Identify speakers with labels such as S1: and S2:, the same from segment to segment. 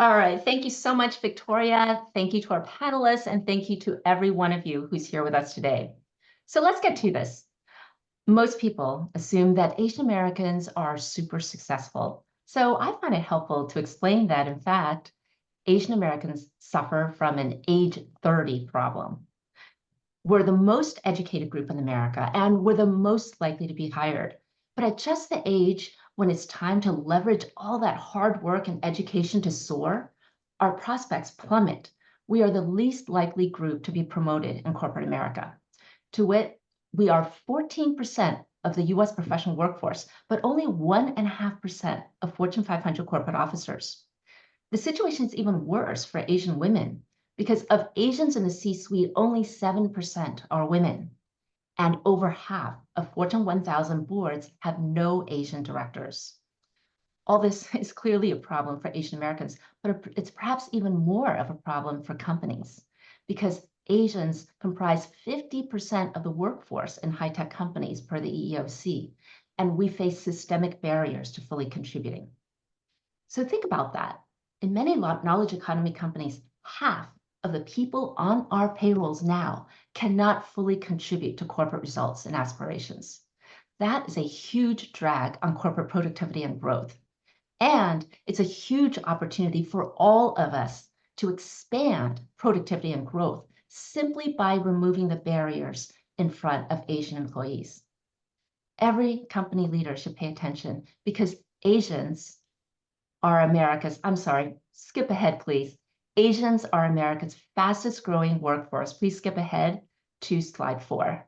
S1: All right, thank you so much, Victoria. Thank you to our panelists, and thank you to every one of you who's here with us today. So let's get to this. Most people assume that Asian Americans are super successful. So I find it helpful to explain that, in fact, Asian Americans suffer from an age 30 problem. We're the most educated group in America, and we're the most likely to be hired. But at just the age when it's time to leverage all that hard work and education to soar, our prospects plummet. We are the least likely group to be promoted in corporate America. To wit, we are 14% of the US professional workforce, but only 1.5% of Fortune 500 corporate officers. The situation is even worse for Asian women, because of Asians in the C-suite, only 7% are women, and over half of Fortune 1000 boards have no Asian directors. All this is clearly a problem for Asian Americans, but it's perhaps even more of a problem for companies, because Asians comprise 50% of the workforce in high-tech companies per the EEOC, and we face systemic barriers to fully contributing. So think about that. In many knowledge economy companies, half of the people on our payrolls now cannot fully contribute to corporate results and aspirations. That is a huge drag on corporate productivity and growth. And it's a huge opportunity for all of us to expand productivity and growth simply by removing the barriers in front of Asian employees. Every company leader should pay attention, because Asians are skip ahead, please. Asians are America's fastest growing workforce. Please skip ahead to slide 4.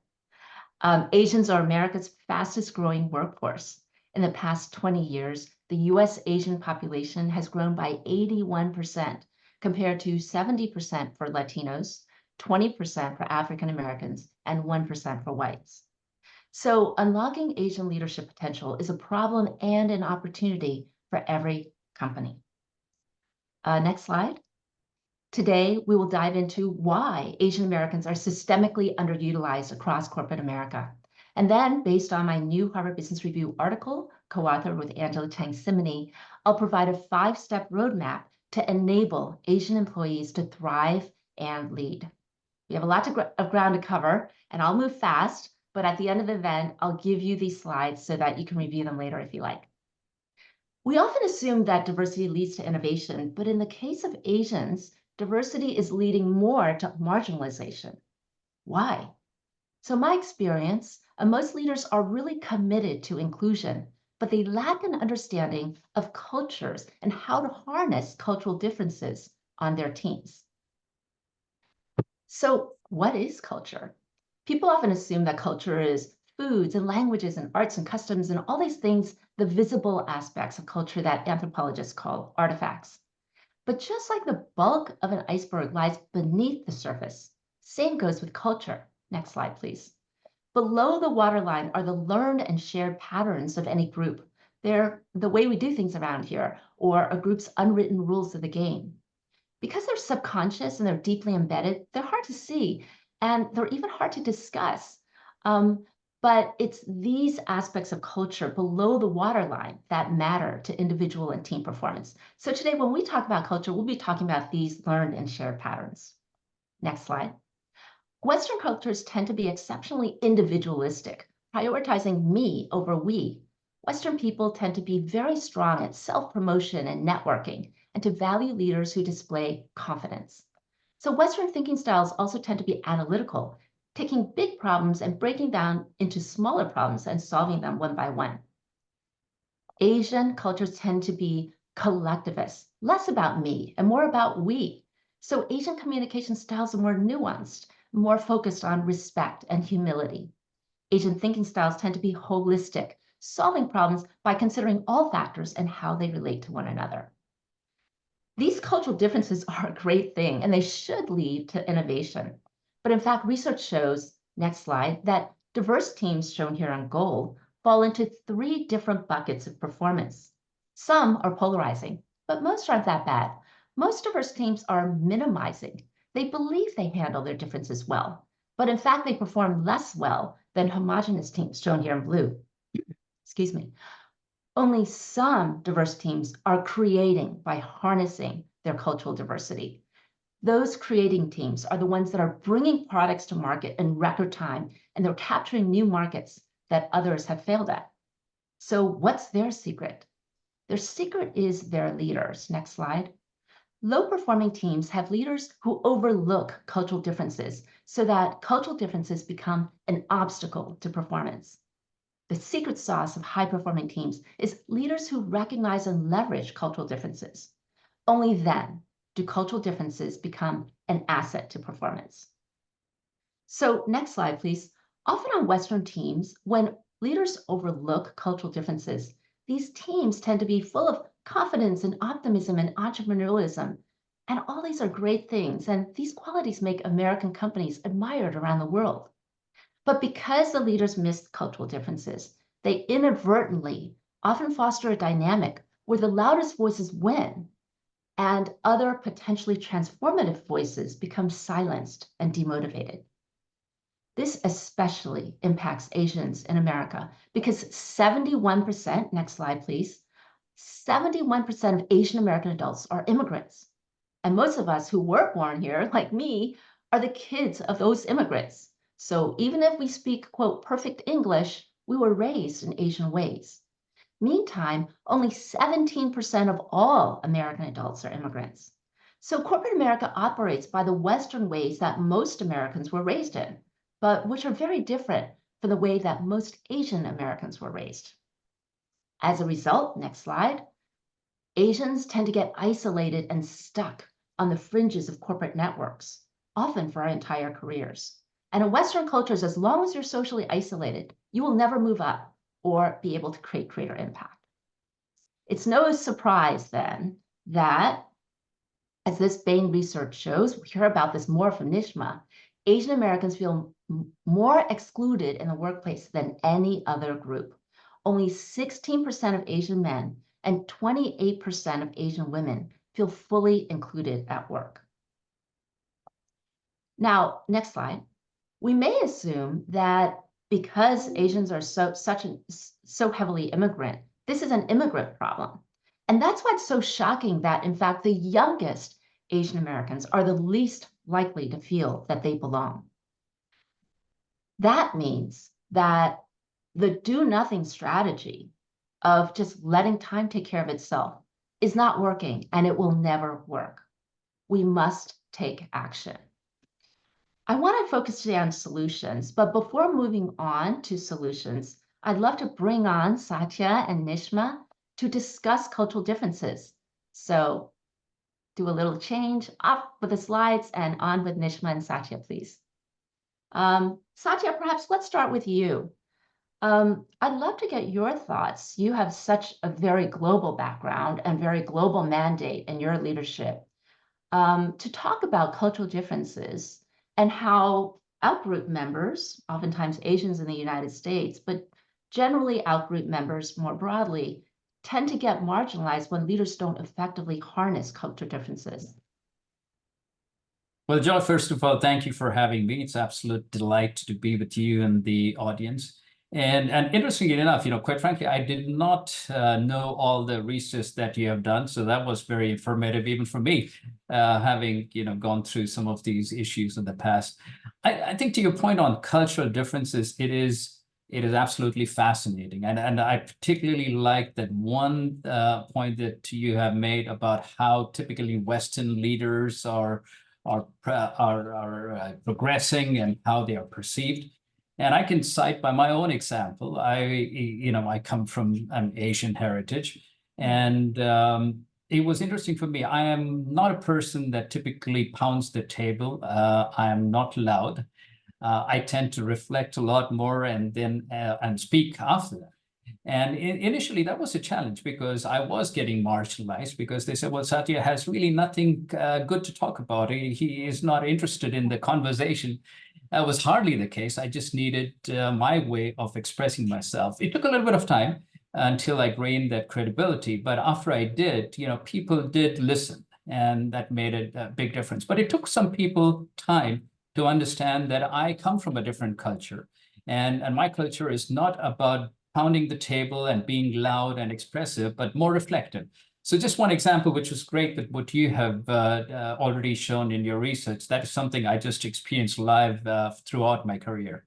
S1: Asians are America's fastest growing workforce. In the past 20 years, the US Asian population has grown by 81%, compared to 70% for Latinos, 20% for African Americans, and 1% for whites. So unlocking Asian leadership potential is a problem and an opportunity for every company. Next slide. Today, we will dive into why Asian Americans are systemically underutilized across corporate America. And then, based on my new Harvard Business Review article, co-authored with Angela Tang-Simony, I'll provide a 5-step roadmap to enable Asian employees to thrive and lead. We have a lot of ground to cover, and I'll move fast, but at the end of the event, I'll give you these slides so that you can review them later if you like. We often assume that diversity leads to innovation, but in the case of Asians, diversity is leading more to marginalization. Why? So my experience, most leaders are really committed to inclusion, but they lack an understanding of cultures and how to harness cultural differences on their teams. So what is culture? People often assume that culture is foods and languages and arts and customs and all these things, the visible aspects of culture that anthropologists call artifacts. But just like the bulk of an iceberg lies beneath the surface, same goes with culture. Next slide, please. Below the waterline are the learned and shared patterns of any group. They're the way we do things around here, or a group's unwritten rules of the game. Because they're subconscious and they're deeply embedded, they're hard to see, and they're even hard to discuss. But it's these aspects of culture below the waterline that matter to individual and team performance. So today, when we talk about culture, we'll be talking about these learned and shared patterns. Next slide. Western cultures tend to be exceptionally individualistic, prioritizing me over we. Western people tend to be very strong at self-promotion and networking, and to value leaders who display confidence. So Western thinking styles also tend to be analytical, taking big problems and breaking down into smaller problems and solving them one by one. Asian cultures tend to be collectivist, less about me and more about we. So Asian communication styles are more nuanced, more focused on respect and humility. Asian thinking styles tend to be holistic, solving problems by considering all factors and how they relate to one another. These cultural differences are a great thing, and they should lead to innovation. But in fact, research shows, next slide, that diverse teams shown here on gold fall into 3 different buckets of performance. Some are polarizing, but most aren't that bad. Most diverse teams are minimizing. They believe they handle their differences well, but in fact, they perform less well than homogeneous teams shown here in blue. Excuse me. Only some diverse teams are creating by harnessing their cultural diversity. Those creating teams are the ones that are bringing products to market in record time, and they're capturing new markets that others have failed at. So what's their secret? Their secret is their leaders. Next slide. Low-performing teams have leaders who overlook cultural differences so that cultural differences become an obstacle to performance. The secret sauce of high-performing teams is leaders who recognize and leverage cultural differences. Only then do cultural differences become an asset to performance. So next slide, please. Often on Western teams, when leaders overlook cultural differences, these teams tend to be full of confidence and optimism and entrepreneurialism. And all these are great things. And these qualities make American companies admired around the world. But because the leaders miss cultural differences, they inadvertently often foster a dynamic where the loudest voices win and other potentially transformative voices become silenced and demotivated. This especially impacts Asians in America because 71%, next slide please, 71% of Asian American adults are immigrants. And most of us who were born here, like me, are the kids of those immigrants. So even if we speak, quote, perfect English, we were raised in Asian ways. Meantime, only 17% of all American adults are immigrants. So corporate America operates by the Western ways that most Americans were raised in, but which are very different from the way that most Asian Americans were raised. As a result, next slide, Asians tend to get isolated and stuck on the fringes of corporate networks, often for our entire careers. And in Western cultures, as long as you're socially isolated, you will never move up or be able to create greater impact. It's no surprise then that, as this Bain research shows, we hear about this more from Nishma, Asian Americans feel more excluded in the workplace than any other group. Only 16% of Asian men and 28% of Asian women feel fully included at work. Now, next slide. We may assume that because Asians are so heavily immigrant, this is an immigrant problem. And that's why it's so shocking that, in fact, the youngest Asian Americans are the least likely to feel that they belong. That means that the do-nothing strategy of just letting time take care of itself is not working, and it will never work. We must take action. I want to focus today on solutions, but before moving on to solutions, I'd love to bring on Satya and Nishma to discuss cultural differences. So do a little change, off with the slides and on with Nishma and Satya, please. Satya, perhaps let's start with you. I'd love to get your thoughts. You have such a very global background and very global mandate in your leadership to talk about cultural differences and how outgroup members, oftentimes Asians in the United States, but generally outgroup members more broadly, tend to get marginalized when leaders don't effectively harness cultural differences.
S2: Well, Joy, first of all, thank you for having me. It's an absolute delight to be with you and the audience. And interestingly enough, quite frankly, I did not know all the research that you have done. So that was very informative, even for me, having gone through some of these issues in the past. I think to your point on cultural differences, it is absolutely fascinating. And I particularly like that one point that you have made about how typically Western leaders are progressing and how they are perceived. And I can cite by my own example. I come from an Asian heritage, and it was interesting for me. I am not a person that typically pounds the table. I am not loud. I tend to reflect a lot more and then speak after that. And initially, that was a challenge because I was getting marginalized because they said, well, Satya has really nothing good to talk about. He is not interested in the conversation. That was hardly the case. I just needed my way of expressing myself. It took a little bit of time until I gained that credibility. But after I did, people did listen, and that made a big difference. But it took some people time to understand that I come from a different culture. And my culture is not about pounding the table and being loud and expressive, but more reflective. So just one example, which was great, that what you have already shown in your research, that is something I just experienced live throughout my career.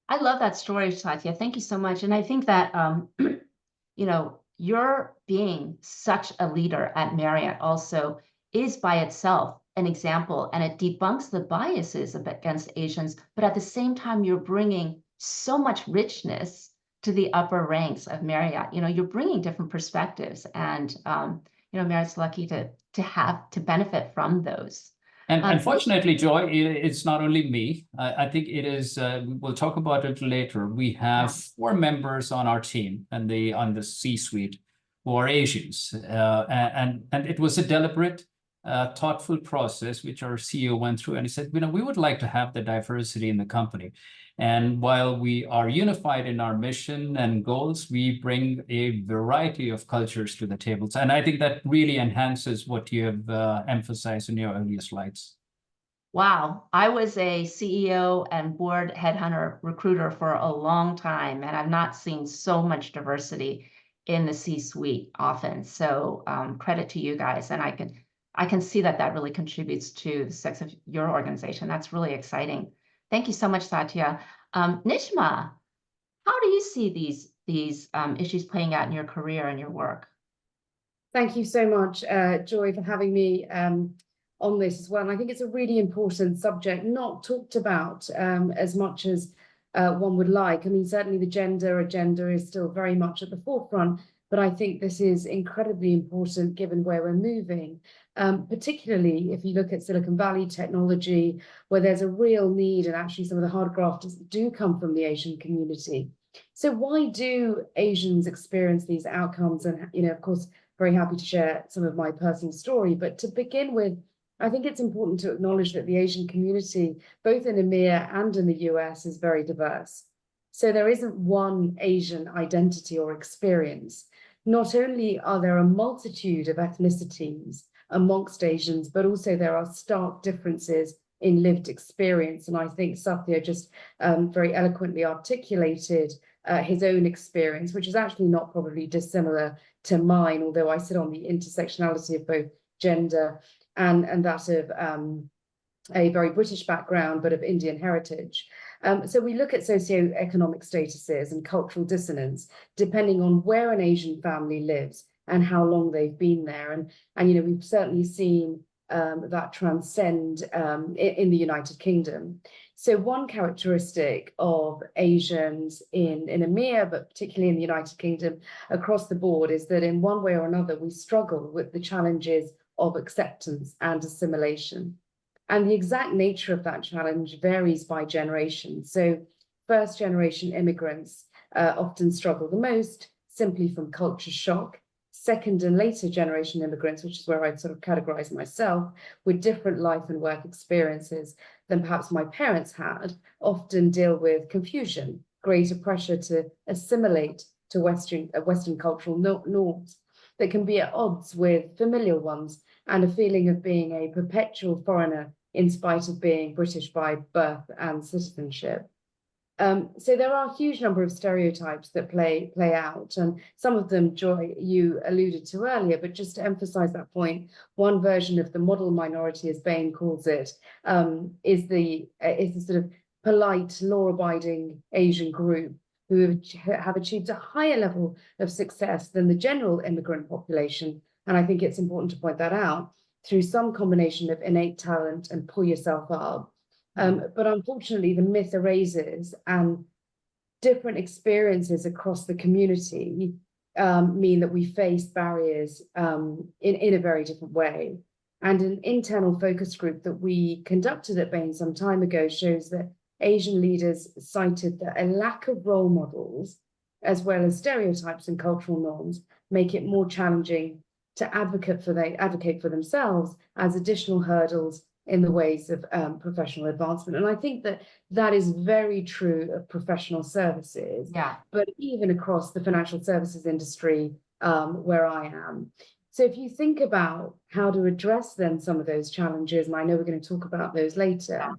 S1: I love that story, Satya. Thank you so much. And I think that, you know, your being such a leader at Marriott also is by itself an example, and it debunks the biases against Asians. But at the same time, you're bringing so much richness to the upper ranks of Marriott. You know, you're bringing different perspectives, and you know, Marriott's lucky to benefit from those.
S2: And unfortunately, Joy, it's not only me. I think it is, we'll talk about it later. We have 4 members on our team and on the C-suite who are Asians. And it was a deliberate, thoughtful process, which our CEO went through. And he said, you know, we would like to have the diversity in the company. And while we are unified in our mission and goals, we bring a variety of cultures to the table. And I think that really enhances what you have emphasized in your earlier slides.
S1: Wow, I was a CEO and board headhunter recruiter for a long time, and I've not seen so much diversity in the C-suite often. So credit to you guys, and I can see that really contributes to the success of your organization. That's really exciting. Thank you so much, Satya. Nishma, how do you see these issues playing out in your career and your work?
S3: Thank you so much, Joy, for having me on this as well. And I think it's a really important subject, not talked about as much as one would like. I mean, certainly the gender agenda is still very much at the forefront, but I think this is incredibly important given where we're moving, particularly if you look at Silicon Valley technology, where there's a real need, and actually some of the hard grafters do come from the Asian community. So why do Asians experience these outcomes? And, you know, of course, very happy to share some of my personal story. But to begin with, I think it's important to acknowledge that the Asian community, both in EMEA and in the US, is very diverse. So there isn't one Asian identity or experience. Not only are there a multitude of ethnicities amongst Asians, but also there are stark differences in lived experience. And I think Satya just very eloquently articulated his own experience, which is actually not probably dissimilar to mine, although I sit on the intersectionality of both gender and that of a very British background, but of Indian heritage. So we look at socioeconomic statuses and cultural dissonance, depending on where an Asian family lives and how long they've been there. And you know, we've certainly seen that transcend in the United Kingdom. So one characteristic of Asians in EMEA, but particularly in the United Kingdom across the board, is that in one way or another, we struggle with the challenges of acceptance and assimilation. And the exact nature of that challenge varies by generation. So first generation immigrants often struggle the most, simply from culture shock. Second and later generation immigrants, which is where I'd sort of categorize myself, with different life and work experiences than perhaps my parents had, often deal with confusion, greater pressure to assimilate to Western cultural norms that can be at odds with familiar ones, and a feeling of being a perpetual foreigner in spite of being British by birth and citizenship. So there are a huge number of stereotypes that play out, and some of them, Joy, you alluded to earlier, but just to emphasize that point, one version of the model minority, as Bain calls it, is the sort of polite, law-abiding Asian group who have achieved a higher level of success than the general immigrant population. And I think it's important to point that out through some combination of innate talent and pull yourself up. But unfortunately, the myth erases, and different experiences across the community mean that we face barriers in a very different way. And an internal focus group that we conducted at Bain some time ago shows that Asian leaders cited that a lack of role models, as well as stereotypes and cultural norms, make it more challenging to advocate for themselves as additional hurdles in the ways of professional advancement. And I think that is very true of professional services, but even across the financial services industry where I am. So if you think about how to address then some of those challenges, and I know we're going to talk about those later,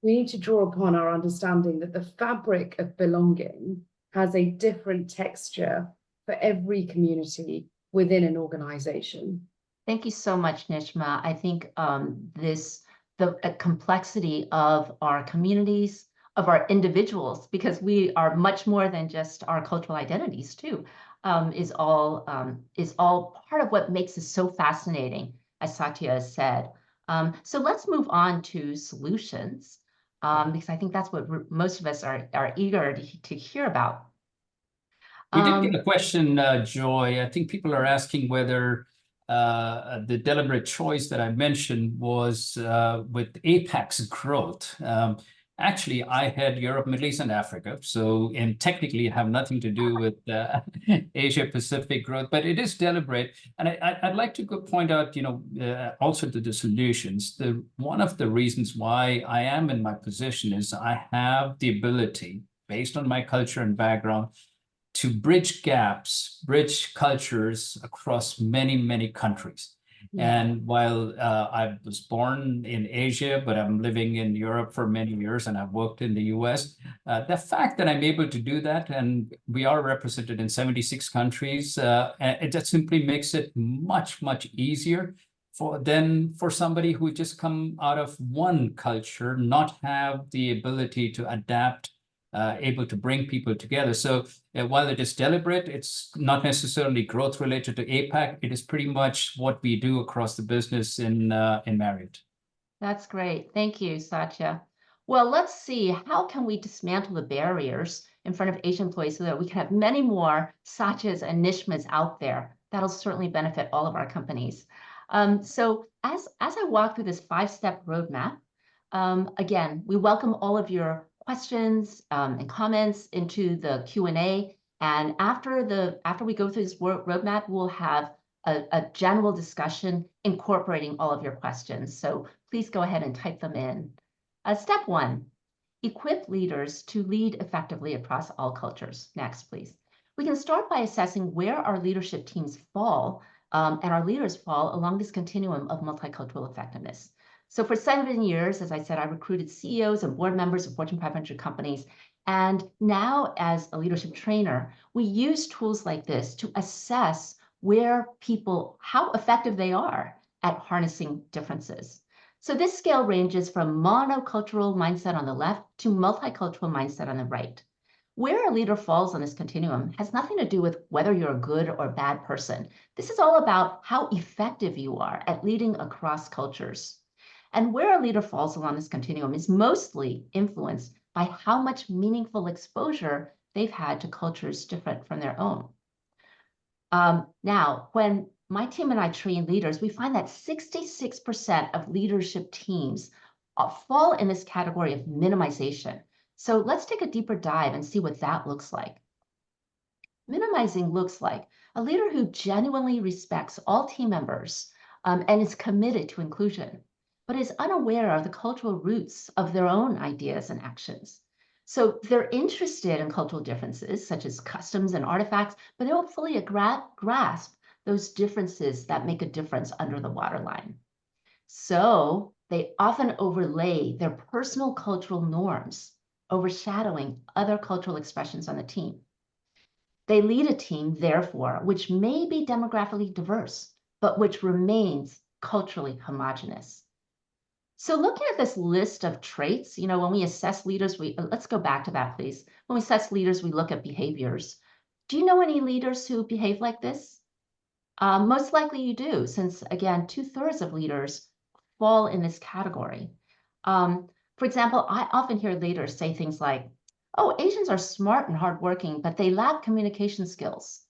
S3: we need to draw upon our understanding that the fabric of belonging has a different texture for every community within an organization.
S1: Thank you so much, Nishma. I think the complexity of our communities, of our individuals, because we are much more than just our cultural identities too, is all part of what makes us so fascinating, as Satya has said. So let's move on to solutions, because I think that's what most of us are eager to hear about.
S2: We did get a question, Joy. I think people are asking whether the deliberate choice that I mentioned was with APAC's growth. Actually, I had Europe, Middle East, and Africa. So, and technically, it have nothing to do with Asia Pacific growth, but it is deliberate. And I'd like to point out, also to the solutions. One of the reasons why I am in my position is I have the ability, based on my culture and background, to bridge gaps, bridge cultures across many, many countries. Yeah. And while I was born in Asia, but I'm living in Europe for many years and I've worked in the US, the fact that I'm able to do that, and we are represented in 76 countries, it simply makes it much, much easier for somebody who just come out of one culture, not have the ability to adapt, able to bring people together. So while it is deliberate, it's not necessarily growth related to APAC. It is pretty much what we do across the business in Marriott.
S1: That's great. Thank you, Satya. Well, let's see, how can we dismantle the barriers in front of Asian employees so that we can have many more Satyas and Nishmas out there? That'll certainly benefit all of our companies. So as I walk through this 5-step roadmap, again, we welcome all of your questions and comments into the Q&A. And after we go through this roadmap, we'll have a general discussion incorporating all of your questions. So please go ahead and type them in. Step 1, equip leaders to lead effectively across all cultures. Next, please. We can start by assessing where our leadership teams fall and our leaders fall along this continuum of multicultural effectiveness. So for 7 years, as I said, I recruited CEOs and board members of Fortune 500 companies. And now as a leadership trainer, we use tools like this to assess how effective they are at harnessing differences. So this scale ranges from monocultural mindset on the left to multicultural mindset on the right. Where a leader falls on this continuum has nothing to do with whether you're a good or bad person. This is all about how effective you are at leading across cultures. And where a leader falls along this continuum is mostly influenced by how much meaningful exposure they've had to cultures different from their own. Now, when my team and I train leaders, we find that 66% of leadership teams fall in this category of minimization. So let's take a deeper dive and see what that looks like. Minimizing looks like a leader who genuinely respects all team members and is committed to inclusion, but is unaware of the cultural roots of their own ideas and actions. So they're interested in cultural differences, such as customs and artifacts, but they don't fully grasp those differences that make a difference under the waterline. So they often overlay their personal cultural norms, overshadowing other cultural expressions on the team. They lead a team, therefore, which may be demographically diverse, but which remains culturally homogeneous. So looking at this list of traits, when we assess leaders, let's go back to that, please. When we assess leaders, we look at behaviors. Do you know any leaders who behave like this? Most likely you do, since, again, 2/3 of leaders fall in this category. For example, I often hear leaders say things like, oh, Asians are smart and hardworking, but they lack communication skills.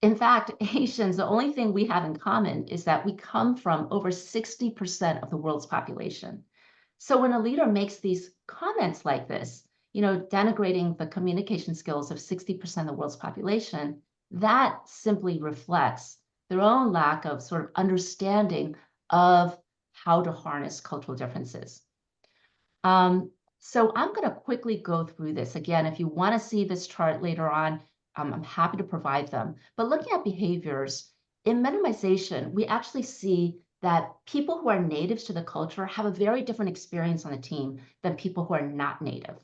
S1: In fact, Asians, the only thing we have in common is that we come from over 60% of the world's population. So when a leader makes these comments like this, denigrating the communication skills of 60% of the world's population, that simply reflects their own lack of sort of understanding of how to harness cultural differences. So I'm going to quickly go through this. Again, if you want to see this chart later on, I'm happy to provide them. But looking at behaviors, in minimization, we actually see that people who are natives to the culture have a very different experience on the team than people who are not native.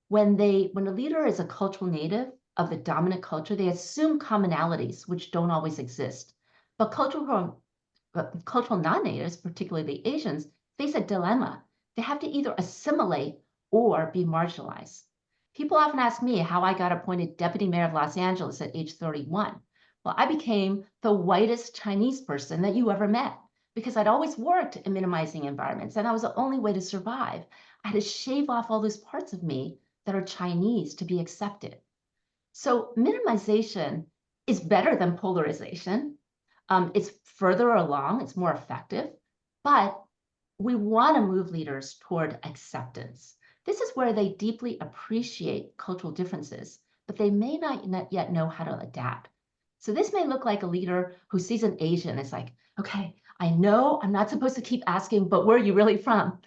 S1: When a leader is a cultural native, of the dominant culture, they assume commonalities which don't always exist. But cultural non-natives, particularly the Asians, face a dilemma. They have to either assimilate or be marginalized. People often ask me how I got appointed deputy mayor of Los Angeles at age 31. Well, I became the whitest Chinese person that you ever met because I'd always worked in minimizing environments, and that was the only way to survive. I had to shave off all those parts of me that are Chinese to be accepted. So minimization is better than polarization. It's further along, it's more effective, but we want to move leaders toward acceptance. This is where they deeply appreciate cultural differences, but they may not yet know how to adapt. So this may look like a leader who sees an Asian. It's like, okay, I know I'm not supposed to keep asking, but where are you really from?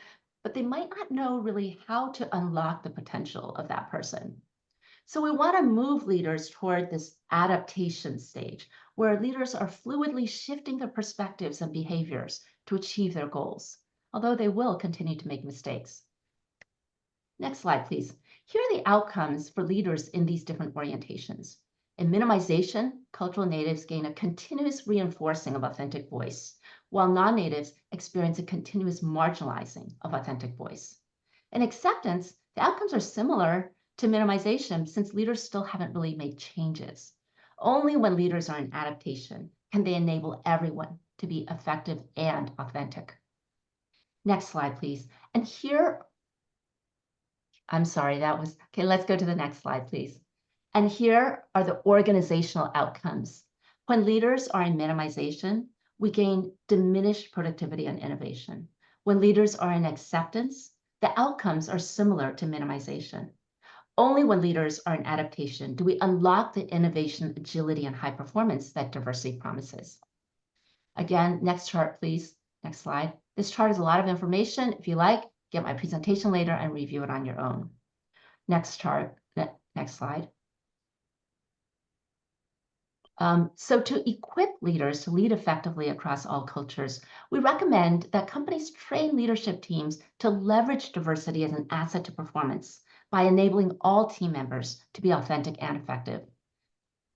S1: But they might not know really how to unlock the potential of that person. So we want to move leaders toward this adaptation stage, where leaders are fluidly shifting their perspectives and behaviors to achieve their goals, although they will continue to make mistakes. Next slide, please. Here are the outcomes for leaders in these different orientations. In minimization, cultural natives gain a continuous reinforcing of authentic voice, while non-natives experience a continuous marginalizing of authentic voice. In acceptance, the outcomes are similar to minimization since leaders still haven't really made changes. Only when leaders are in adaptation can they enable everyone to be effective and authentic. Next slide, please. And here, I'm sorry, okay, let's go to the next slide, please. And here are the organizational outcomes. When leaders are in minimization, we gain diminished productivity and innovation. When leaders are in acceptance, the outcomes are similar to minimization. Only when leaders are in adaptation do we unlock the innovation, agility, and high performance that diversity promises. Again, next chart, please. Next slide. This chart is a lot of information. If you like, get my presentation later and review it on your own. Next chart, next slide. So to equip leaders to lead effectively across all cultures, we recommend that companies train leadership teams to leverage diversity as an asset to performance by enabling all team members to be authentic and effective.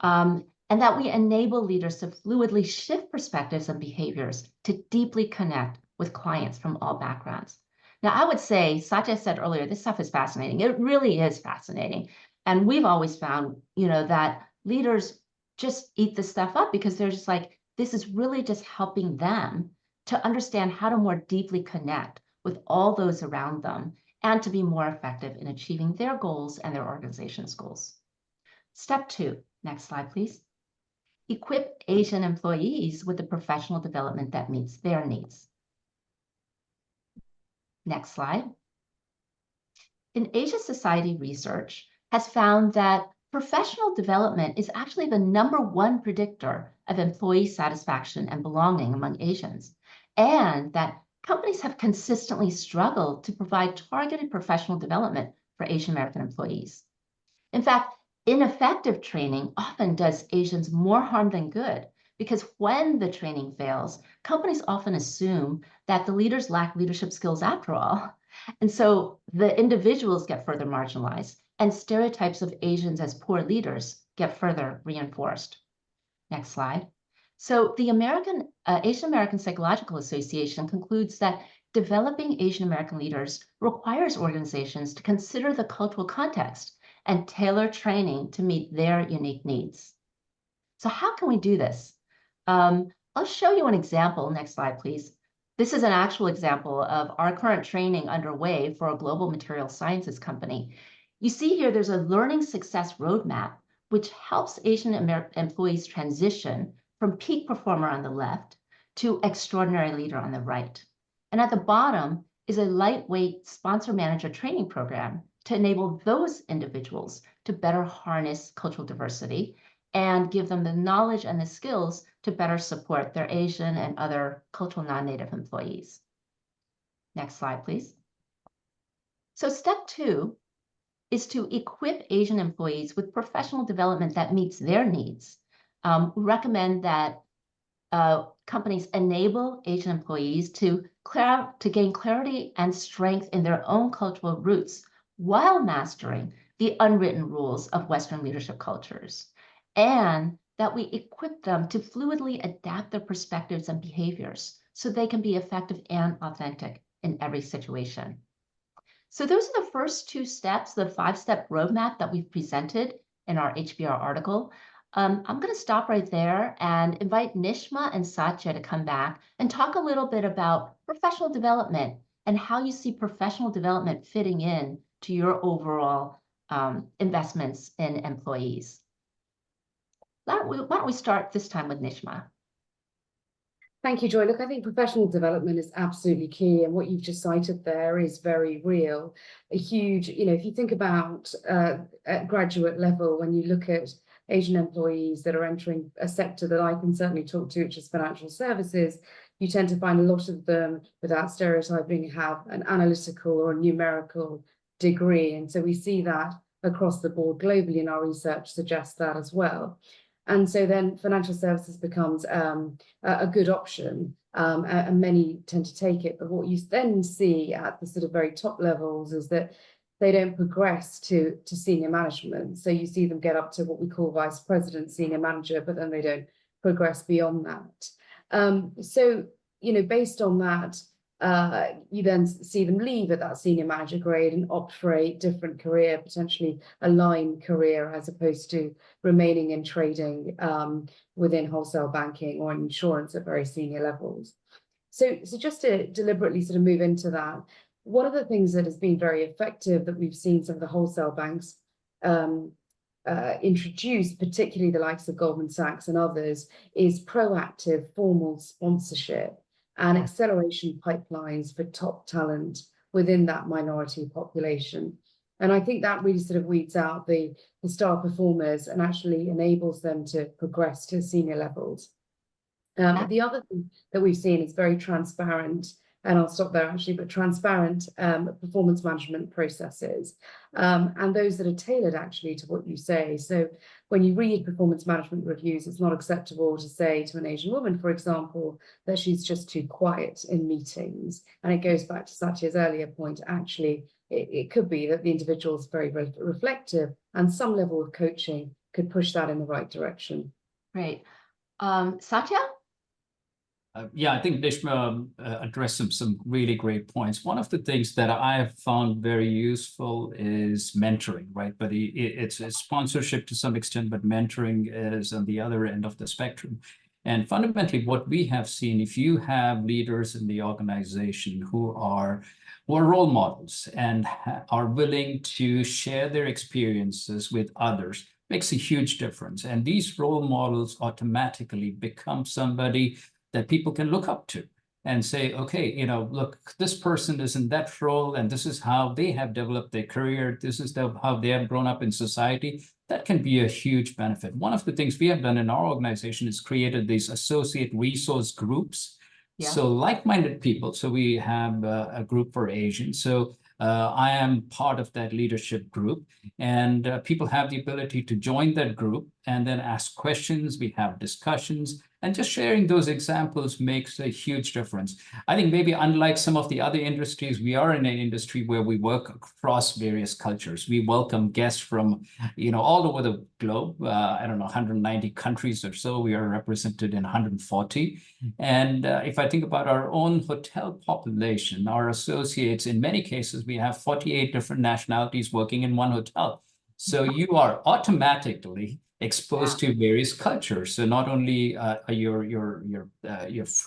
S1: And that we enable leaders to fluidly shift perspectives and behaviors to deeply connect with clients from all backgrounds. Now, I would say, Satya said earlier, this stuff is fascinating. It really is fascinating. And we've always found, that leaders just eat this stuff up because they're just like, this is really just helping them to understand how to more deeply connect with all those around them and to be more effective in achieving their goals and their organization's goals. Step 2, next slide, please. Equip Asian employees with the professional development that meets their needs. Next slide. In Asia Society research has found that professional development is actually the #1 predictor of employee satisfaction and belonging among Asians, and that companies have consistently struggled to provide targeted professional development for Asian American employees. In fact, ineffective training often does Asians more harm than good, because when the training fails, companies often assume that the leaders lack leadership skills after all. And so the individuals get further marginalized, and stereotypes of Asians as poor leaders get further reinforced. Next slide. So the Asian American Psychological Association concludes that developing Asian American leaders requires organizations to consider the cultural context and tailor training to meet their unique needs. So how can we do this? I'll show you an example. Next slide, please. This is an actual example of our current training underway for a global material sciences company. You see here, there's a learning success roadmap, which helps Asian employees transition from peak performer on the left to extraordinary leader on the right. And at the bottom is a lightweight sponsor manager training program to enable those individuals to better harness cultural diversity and give them the knowledge and the skills to better support their Asian and other cultural non-native employees. Next slide, please. So step 2 is to equip Asian employees with professional development that meets their needs. We recommend that companies enable Asian employees to gain clarity and strength in their own cultural roots while mastering the unwritten rules of Western leadership cultures, and that we equip them to fluidly adapt their perspectives and behaviors so they can be effective and authentic in every situation. So those are the first two steps, the 5-step roadmap that we've presented in our HBR article. I'm going to stop right there and invite Nishma and Satya to come back and talk a little bit about professional development and how you see professional development fitting in to your overall investments in employees. Why don't we start this time with Nishma?
S3: Thank you, Joy. Look, I think professional development is absolutely key. And what you've just cited there is very real. A huge, if you think about at graduate level, when you look at Asian employees that are entering a sector that I can certainly talk to, which is financial services, you tend to find a lot of them, without stereotyping, have an analytical or a numerical degree. And so we see that across the board globally, and our research suggests that as well. And so then financial services becomes a good option, and many tend to take it. But what you then see at the sort of very top levels is that they don't progress to senior management. So you see them get up to what we call vice president, senior manager, but then they don't progress beyond that. So, based on that, you then see them leave at that senior manager grade and opt for a different career, potentially a line career, as opposed to remaining in trading within wholesale banking or insurance at very senior levels. So just to deliberately sort of move into that, one of the things that has been very effective that we've seen some of the wholesale banks introduce, particularly the likes of Goldman Sachs and others, is proactive formal sponsorship and acceleration pipelines for top talent within that minority population. And I think that really sort of weeds out the star performers and actually enables them to progress to senior levels. The other thing that we've seen is very transparent, and I'll stop there actually, but transparent performance management processes, and those that are tailored actually to what you say. So when you read performance management reviews, it's not acceptable to say to an Asian woman, for example, that she's just too quiet in meetings. And it goes back to Satya's earlier point, actually, it could be that the individual is very reflective, and some level of coaching could push that in the right direction.
S1: Great. Satya?
S2: Yeah, I think Nishma addressed some really great points. One of the things that I have found very useful is mentoring, right? But it's a sponsorship to some extent, but mentoring is on the other end of the spectrum. And fundamentally, what we have seen, if you have leaders in the organization who are role models and are willing to share their experiences with others, makes a huge difference. And these role models automatically become somebody that people can look up to and say, okay, look, this person is in that role, and this is how they have developed their career. This is how they have grown up in society. That can be a huge benefit. One of the things we have done in our organization is created these associate resource groups. Yeah. So like-minded people. So we have a group for Asians. So I am part of that leadership group, and people have the ability to join that group and then ask questions. We have discussions. And just sharing those examples makes a huge difference. I think maybe unlike some of the other industries, we are in an industry where we work across various cultures. We welcome guests from, all over the globe. I don't know, 190 countries or so. We are represented in 140. And if I think about our own hotel population, our associates, in many cases, we have 48 different nationalities working in one hotel. So you are automatically exposed to various cultures. So not only your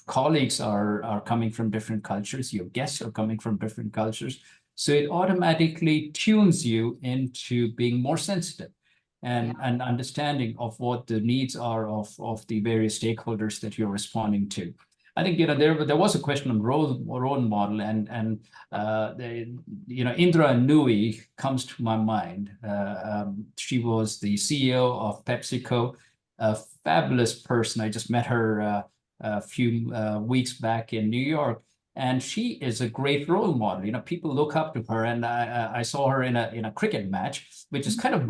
S2: colleagues are coming from different cultures, your guests are coming from different cultures. So it automatically tunes you into being more sensitive and understanding of what the needs are of the various stakeholders that you're responding to. I think there was a question on role model, and Indra Nui comes to my mind. She was the CEO of PepsiCo, a fabulous person. I just met her a few weeks back in New York, And she is a great role model. You know, people look up to her, and I saw her in a cricket match, which is kind of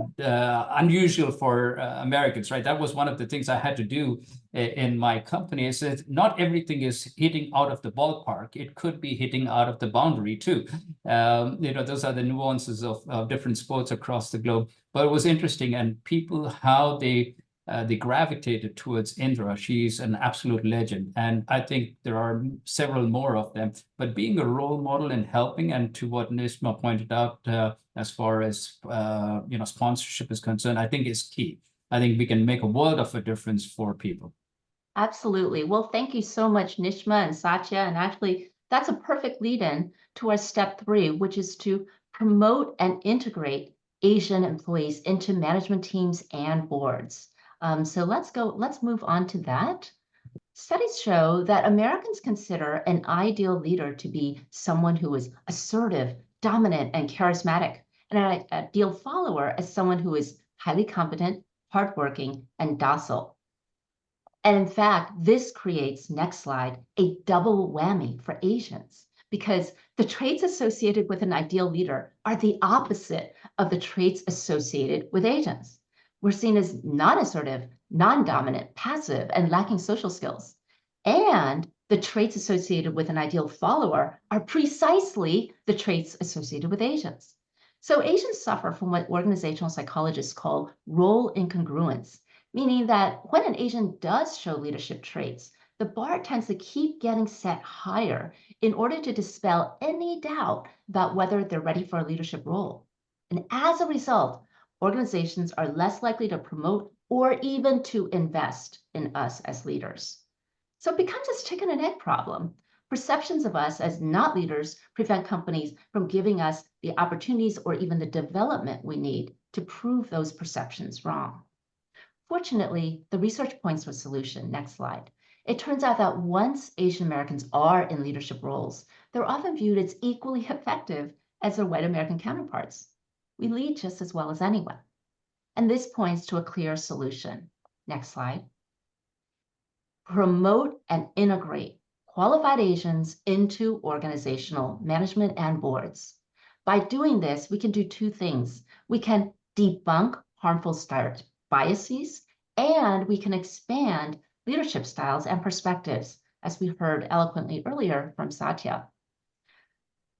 S2: unusual for Americans, right? That was one of the things I had to do in my company. Is that not everything is hitting out of the ballpark. It could be hitting out of the boundary too. You know, those are the nuances of different sports across the globe. But it was interesting, and people, how they gravitated towards Indra. She's an absolute legend. And I think there are several more of them. But being a role model and helping, and to what Nishma pointed out, as far as you know, sponsorship is concerned, I think is key. I think we can make a world of a difference for people.
S1: Absolutely. Well, thank you so much, Nishma and Satya. And actually, that's a perfect lead-in to our step 3, which is to promote and integrate Asian employees into management teams and boards. So let's move on to that. Studies show that Americans consider an ideal leader to be someone who is assertive, dominant, and charismatic, and an ideal follower as someone who is highly competent, hardworking, and docile. And in fact, this creates, next slide, a double whammy for Asians, because the traits associated with an ideal leader are the opposite of the traits associated with Asians. We're seen as non-assertive, non-dominant, passive, and lacking social skills. And the traits associated with an ideal follower are precisely the traits associated with Asians. So Asians suffer from what organizational psychologists call role incongruence, meaning that when an Asian does show leadership traits, the bar tends to keep getting set higher in order to dispel any doubt about whether they're ready for a leadership role. And as a result, organizations are less likely to promote or even to invest in us as leaders. So it becomes this chicken and egg problem. Perceptions of us as not leaders prevent companies from giving us the opportunities or even the development we need to prove those perceptions wrong. Fortunately, the research points to a solution. Next slide. It turns out that once Asian Americans are in leadership roles, they're often viewed as equally effective as their white American counterparts. We lead just as well as anyone. And this points to a clear solution. Next slide. Promote and integrate qualified Asians into organizational management and boards. By doing this, we can do 2 things. We can debunk harmful biases, and we can expand leadership styles and perspectives, as we heard eloquently earlier from Satya.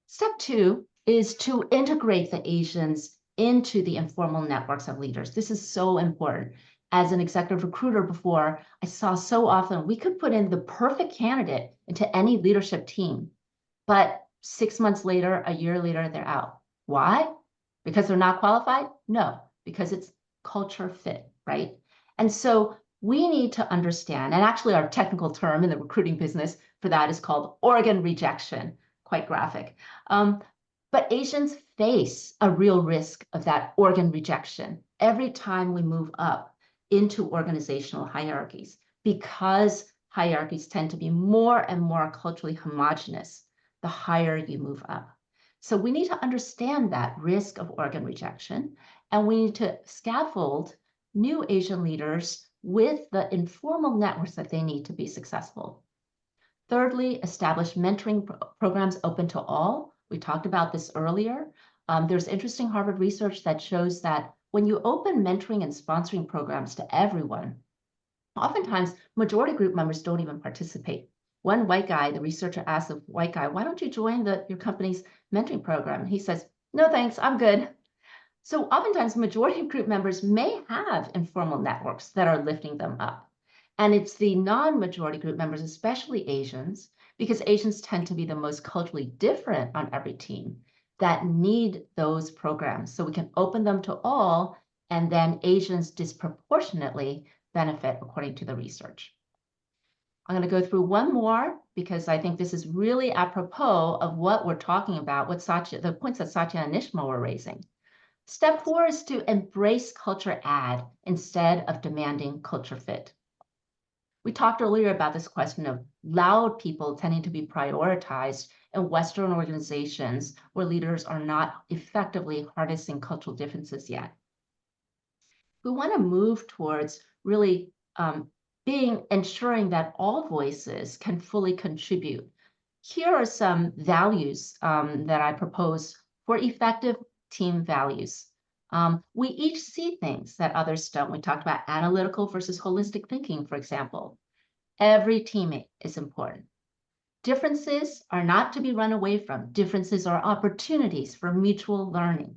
S1: Step 2 is to integrate the Asians into the informal networks of leaders. This is so important. As an executive recruiter before, I saw so often we could put in the perfect candidate into any leadership team, but 6 months later, a year later, they're out. Why? Because they're not qualified? No, because it's culture fit, right? And so we need to understand, and actually our technical term in the recruiting business for that is called organ rejection, quite graphic. But Asians face a real risk of that organ rejection every time we move up into organizational hierarchies, because hierarchies tend to be more and more culturally homogenous the higher you move up. So we need to understand that risk of organ rejection, and we need to scaffold new Asian leaders with the informal networks that they need to be successful. Thirdly, establish mentoring programs open to all. We talked about this earlier. There's interesting Harvard research that shows that when you open mentoring and sponsoring programs to everyone, oftentimes majority group members don't even participate. One white guy, the researcher asked the white guy, why don't you join your company's mentoring program? And he says, no, thanks, I'm good. So oftentimes majority group members may have informal networks that are lifting them up. And it's the non-majority group members, especially Asians, because Asians tend to be the most culturally different on every team, that need those programs. So we can open them to all, and then Asians disproportionately benefit according to the research. I'm going to go through one more because I think this is really apropos of what we're talking about, the points that Satya and Nishma were raising. Step 4 is to embrace culture add instead of demanding culture fit. We talked earlier about this question of loud people tending to be prioritized in Western organizations where leaders are not effectively harnessing cultural differences yet. We want to move towards really ensuring that all voices can fully contribute here are some values that I propose for effective team values. We each see things that others don't. We talked about analytical versus holistic thinking, for example. Every teammate is important. Differences are not to be run away from. Differences are opportunities for mutual learning.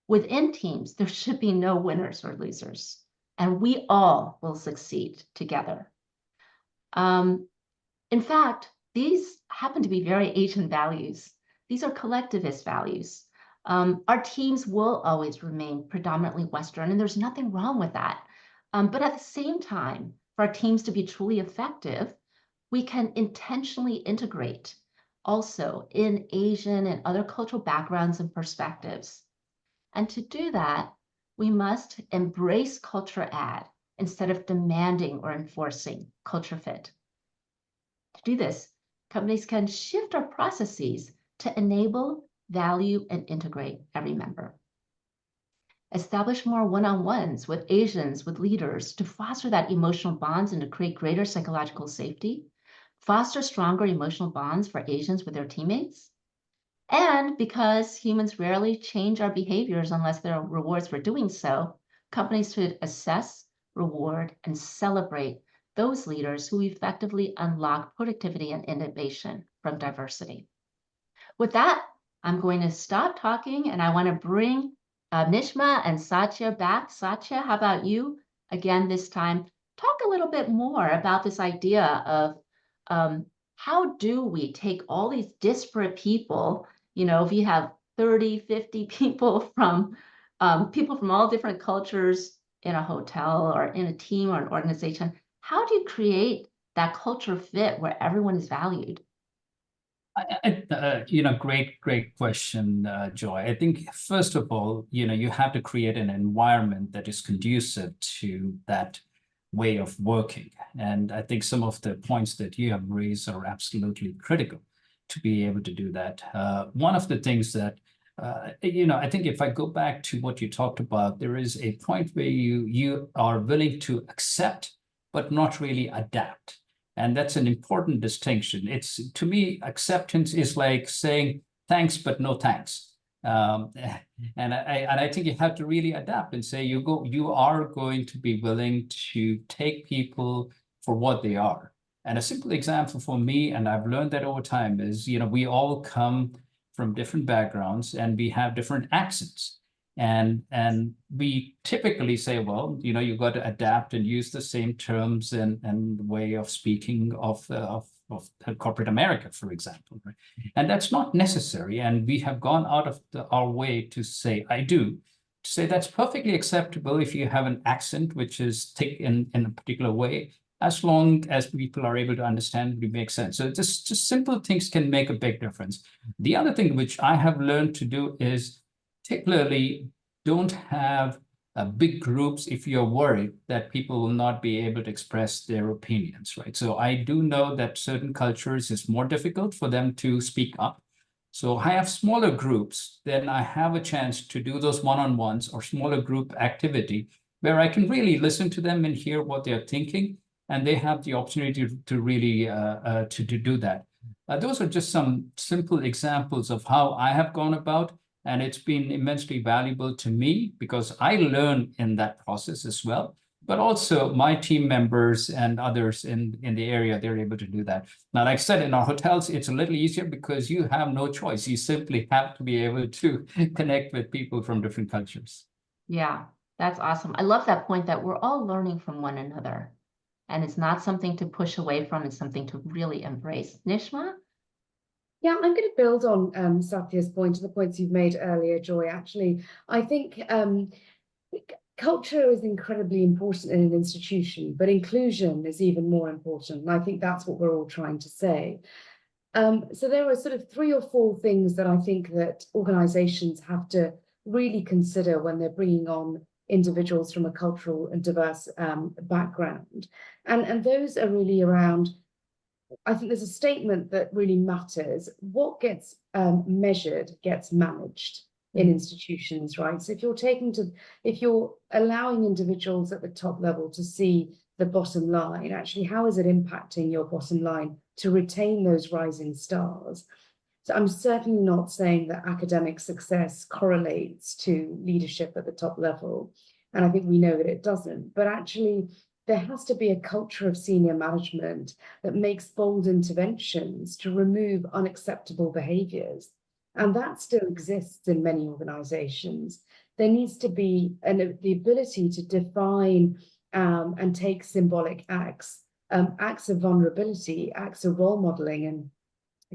S1: Within teams, there should be no winners or losers, and we all will succeed together. In fact, these happen to be very Asian values. These are collectivist values. Our teams will always remain predominantly Western, and there's nothing wrong with that. But at the same time, for our teams to be truly effective, we can intentionally integrate also in Asian and other cultural backgrounds and perspectives. And to do that, we must embrace culture add instead of demanding or enforcing culture fit. To do this, companies can shift our processes to enable, value, and integrate every member. Establish more one-on-ones with Asians, with leaders, to foster that emotional bonds and to create greater psychological safety. Foster stronger emotional bonds for Asians with their teammates. And because humans rarely change our behaviors unless there are rewards for doing so, companies should assess, reward, and celebrate those leaders who effectively unlock productivity and innovation from diversity. With that, I'm going to stop talking, and I want to bring Nishma and Satya back. Satya, how about you? Again, this time, talk a little bit more about this idea of how do we take all these disparate people, if you have 30, 50 people from all different cultures in a hotel or in a team or an organization, how do you create that culture fit where everyone is valued?
S2: Great question, Joy. I think, first of all, you have to create an environment that is conducive to that way of working. And I think some of the points that you have raised are absolutely critical to be able to do that. One of the things that, I think if I go back to what you talked about, there is a point where you are willing to accept, but not really adapt. And that's an important distinction. To me, acceptance is like saying thanks, but no thanks. And I think you have to really adapt and say you are going to be willing to take people for what they are. And a simple example for me, and I've learned that over time, is we all come from different backgrounds and we have different accents. And we typically say, well, you've got to adapt and use the same terms and way of speaking of corporate America, for example, right? And that's not necessary. And we have gone out of our way to say, to say that's perfectly acceptable if you have an accent which is thick in a particular way, as long as people are able to understand it makes sense. So just simple things can make a big difference. The other thing which I have learned to do is particularly don't have big groups if you're worried that people will not be able to express their opinions, right? So I do know that certain cultures it's more difficult for them to speak up. So I have smaller groups, then I have a chance to do those one-on-ones or smaller group activity where I can really listen to them and hear what they're thinking, and they have the opportunity to really to do that. Those are just some simple examples of how I have gone about. And it's been immensely valuable to me because I learn in that process as well. But also my team members and others in the area, they're able to do that. Now, like I said, in our hotels, it's a little easier because you have no choice. You simply have to be able to connect with people from different cultures.
S1: Yeah, that's awesome. I love that point that we're all learning from one another. And it's not something to push away from, it's something to really embrace. Nishma?
S3: Yeah, I'm going to build on Satya's point and the points you've made earlier, Joy. Actually, I think culture is incredibly important in an institution, but inclusion is even more important. And I think that's what we're all trying to say. So there are sort of 3 or 4 things that I think that organizations have to really consider when they're bringing on individuals from a cultural and diverse background. And those are really around, I think there's a statement that really matters. What gets measured gets managed in institutions, right? So if you're allowing individuals at the top level to see the bottom line, actually, how is it impacting your bottom line to retain those rising stars. So I'm certainly not saying that academic success correlates to leadership at the top level. And I think we know that it doesn't. But actually, there has to be a culture of senior management that makes bold interventions to remove unacceptable behaviors. And that still exists in many organizations. There needs to be the ability to define and take symbolic acts, acts of vulnerability, acts of role modeling. And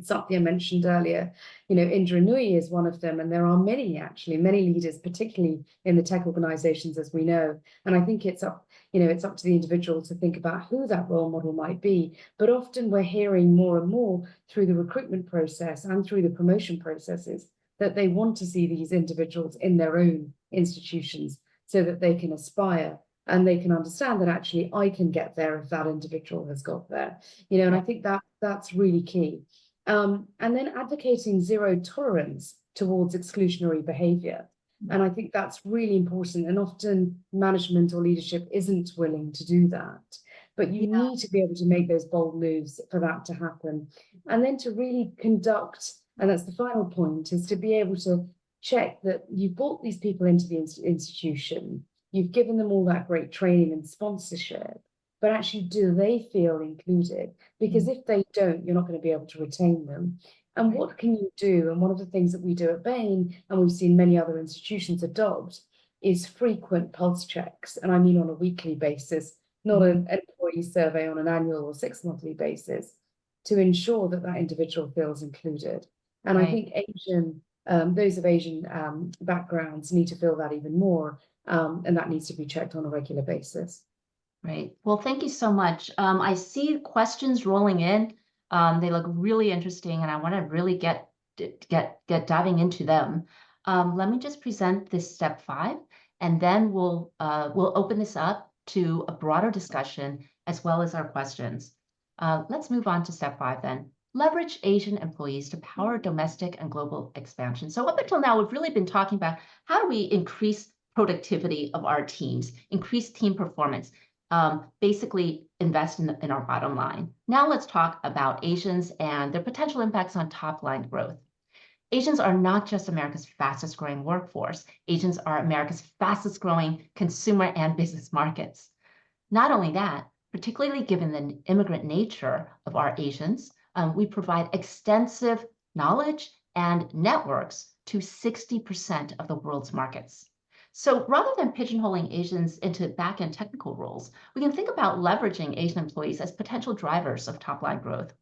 S3: Satya mentioned earlier, Indra Nooyi is one of them, and there are many leaders, particularly in the tech organizations, as we know. And I think it's up to the individual to think about who that role model might be. But often we're hearing more and more through the recruitment process and through the promotion processes that they want to see these individuals in their own institutions so that they can aspire and they can understand that actually I can get there if that individual has got there. And I think that's really key. And then advocating zero tolerance towards exclusionary behavior. And I think that's really important. And often management or leadership isn't willing to do that. But you need to be able to make those bold moves for that to happen. And then to really conduct, and that's the final point, is to be able to check that you've brought these people into the institution, you've given them all that great training and sponsorship, but actually, do they feel included? Because if they don't, you're not going to be able to retain them. And what can you do? And one of the things that we do at Bain, and we've seen many other institutions adopt, is frequent pulse checks. And I mean on a weekly basis, not an employee survey on an annual or 6-monthly basis, to ensure that that individual feels included. And I think those of Asian backgrounds need to feel that even more. And that needs to be checked on a regular basis.
S1: Great. Well, thank you so much. I see questions rolling in. They look really interesting, and I want to really get diving into them. Let me just present this step 5, and then we'll open this up to a broader discussion as well as our questions. Let's move on to step 5 then. Leverage Asian employees to power domestic and global expansion. So up until now, we've really been talking about how do we increase productivity of our teams, increase team performance, basically invest in our bottom line. Now let's talk about Asians and their potential impacts on top line growth. Asians are not just America's fastest growing workforce. Asians are America's fastest growing consumer and business markets. Not only that, particularly given the immigrant nature of our Asians, we provide extensive knowledge and networks to 60% of the world's markets. So rather than pigeonholing Asians into back-end technical roles, we can think about leveraging Asian employees as potential drivers of top-line growth.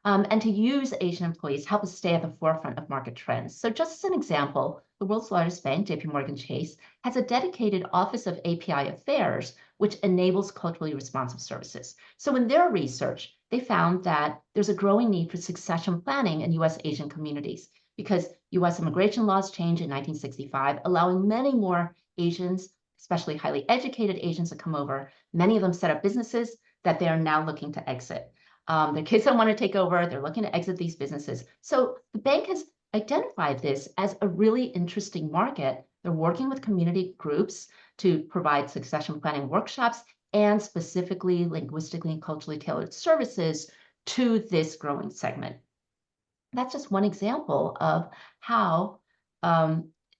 S1: And to use Asian employees help us stay at the forefront of market trends. So just as an example, the world's largest bank, JPMorgan Chase, has a dedicated Office of API Affairs, which enables culturally responsive services. So in their research, they found that there's a growing need for succession planning in U.S. Asian communities, because U.S. immigration laws changed in 1965, allowing many more Asians, especially highly educated Asians, to come over. Many of them set up businesses that they are now looking to exit. Their kids don't want to take over. They're looking to exit these businesses. So the bank has identified this as a really interesting market. They're working with community groups to provide succession planning workshops and specifically linguistically and culturally tailored services to this growing segment. That's just one example of how,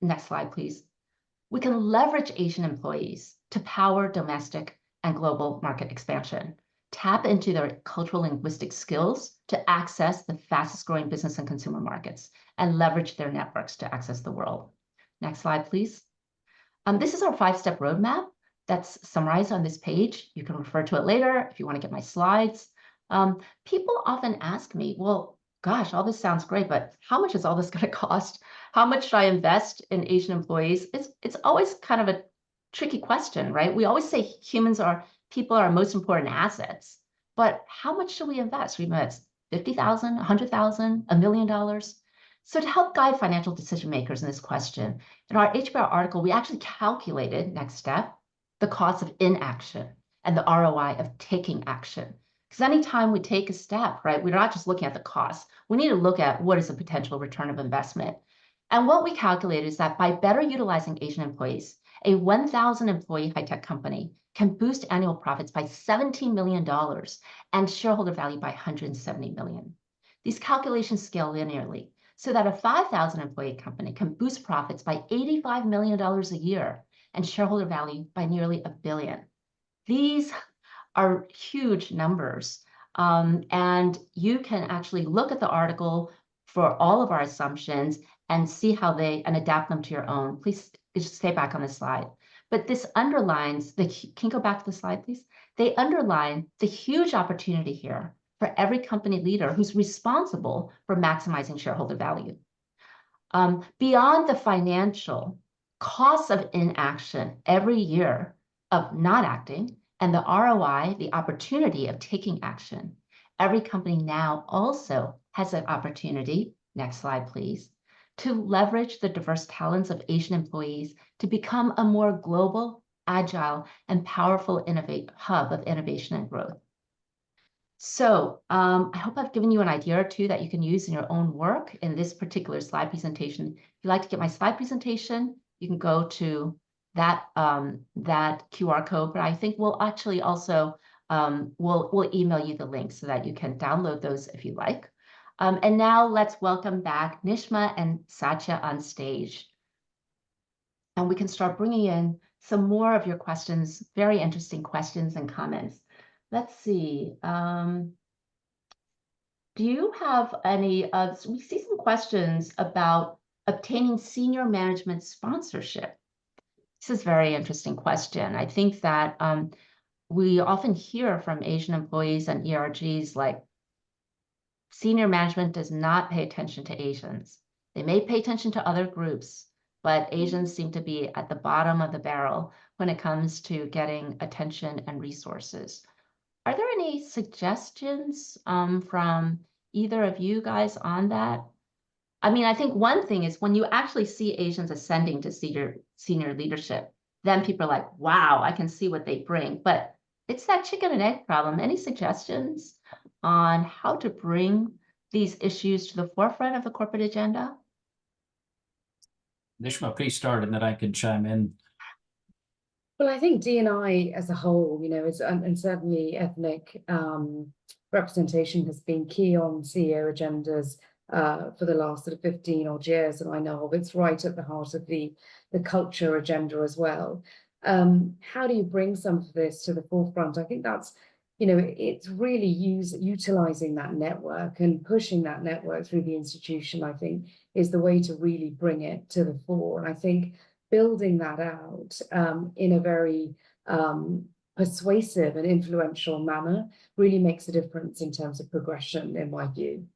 S1: next slide, please, we can leverage Asian employees to power domestic and global market expansion, tap into their cultural linguistic skills to access the fastest growing business and consumer markets, and leverage their networks to access the world. Next slide, please. This is our 5-step roadmap that's summarized on this page. You can refer to it later if you want to get my slides. People often ask me, well, gosh, all this sounds great, but how much is all this going to cost? How much should I invest in Asian employees? It's always kind of a tricky question, right? We always say people are our most important assets, but how much should we invest? We invest $50,000, $100,000, $1 million. So to help guide financial decision makers in this question, in our HBR article, we actually calculated, next step, the cost of inaction and the ROI of taking action. Because anytime we take a step, right, we're not just looking at the cost. We need to look at what is the potential return of investment. And what we calculated is that by better utilizing Asian employees A 1,000 employee high-tech company can boost annual profits by $17 million and shareholder value by $170 million. These calculations scale linearly, so that a 5,000 employee company can boost profits by $85 million a year and shareholder value by nearly $1 billion. These are huge numbers. And you can actually look at the article for all of our assumptions and see how and adapt them to your own. Please just stay back on the slide. But this underlines can you go back to the slide, please? They underline the huge opportunity here for every company leader who's responsible for maximizing shareholder value. Beyond the financial costs of inaction every year of not acting and the ROI, the opportunity of taking action, every company now also has an opportunity, next slide please, to leverage the diverse talents of Asian employees to become a more global, agile, and powerful hub of innovation and growth. So I hope I've given you an idea or two that you can use in your own work in this particular slide presentation. If you'd like to get my slide presentation, you can go to that QR code, but I think we'll actually also, we'll email you the link so that you can download those if you like. And now let's welcome back Nishma and Satya on stage. And we can start bringing in some more of your questions, very interesting questions and comments. Let's see. Do you have any, we see some questions about obtaining senior management sponsorship. This is a very interesting question. I think that we often hear from Asian employees and ERGs like, senior management does not pay attention to Asians. They may pay attention to other groups, but Asians seem to be at the bottom of the barrel when it comes to getting attention and resources. Are there any suggestions from either of you guys on that? I mean, I think one thing is when you actually see Asians ascending to senior leadership, then people are like, wow, I can see what they bring. But it's that chicken and egg problem. Any suggestions on how to bring these issues to the forefront of the corporate agenda?
S2: Nishma, please start and then I can chime in.
S3: Well, I think D&I as a whole, you know, and certainly ethnic representation has been key on CEO agendas for the last sort of 15 odd years, and I know of it's right at the heart of the culture agenda as well. How do you bring some of this to the forefront? I think that's, you know, it's really utilizing that network and pushing that network through the institution, I think, is the way to really bring it to the fore. And I think building that out in a very persuasive and influential manner really makes a difference in terms of progression, in my view.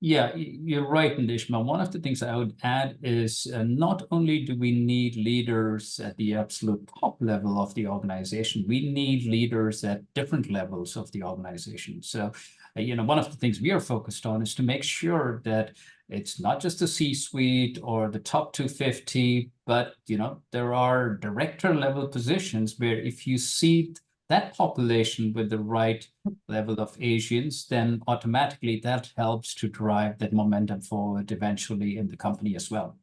S2: Yeah, you're right, Nishma. One of the things I would add is not only do we need leaders at the absolute top level of the organization, we need leaders at different levels of the organization. So, you know, one of the things we are focused on is to make sure that it's not just the C-suite or the top 250, but, you know, there are director level positions where if you see that population with the right level of Asians, then automatically that helps to drive that momentum forward eventually in the company as well.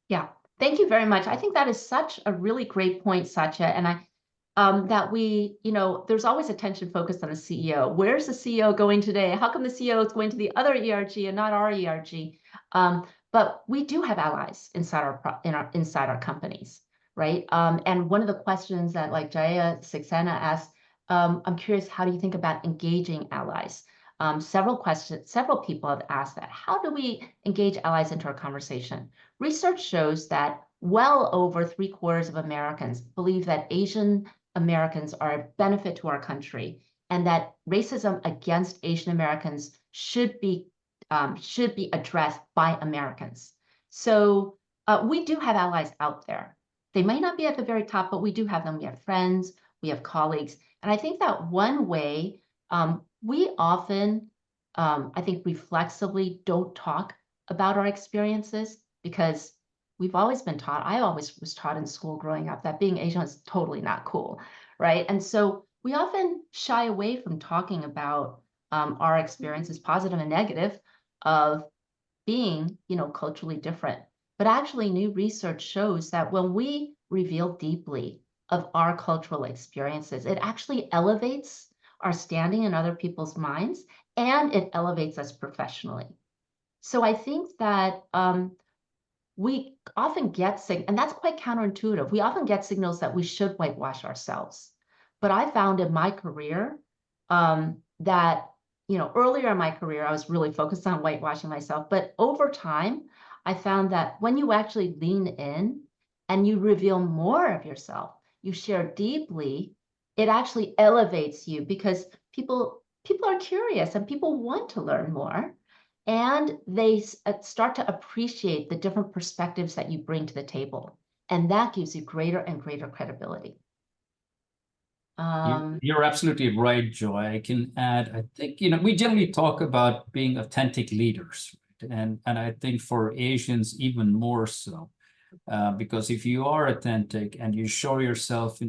S1: Yeah, thank you very much. I think that is such a really great point, Satya. And that we, you know, there's always attention focused on the CEO. Where's the CEO going today? How come the CEO is going to the other ERG and not our ERG? But we do have allies inside our companies, right? And one of the questions that like Jaya Saxena asked, I'm curious, how do you think about engaging allies? Several people have asked that. How do we engage allies into our conversation? Research shows that well over 3/4 of Americans believe that Asian Americans are a benefit to our country and that racism against Asian Americans should be addressed by Americans. So we do have allies out there. They might not be at the very top, but we do have them. We have friends, we have colleagues. And I think that one way we often, I think, reflexively don't talk about our experiences because we've always been taught, I always was taught in school growing up that being Asian is totally not cool, right? And so we often shy away from talking about our experiences, positive and negative, of being, you know, culturally different. But actually new research shows that when we reveal deeply of our cultural experiences. It actually elevates our standing in other people's minds, and it elevates us professionally. So I think that we often get and that's quite counterintuitive. We often get signals that we should whitewash ourselves. But I found in my career that, earlier in my career, I was really focused on whitewashing myself. But over time, I found that when you actually lean in and you reveal more of yourself, you share deeply, it actually elevates you, because people are curious and people want to learn more. And they start to appreciate the different perspectives that you bring to the table. And that gives you greater and greater credibility.
S2: You're absolutely right, Joy. I can add, I think, we generally talk about being authentic leaders, right? And I think for Asians, even more so. Because if you are authentic and you show yourself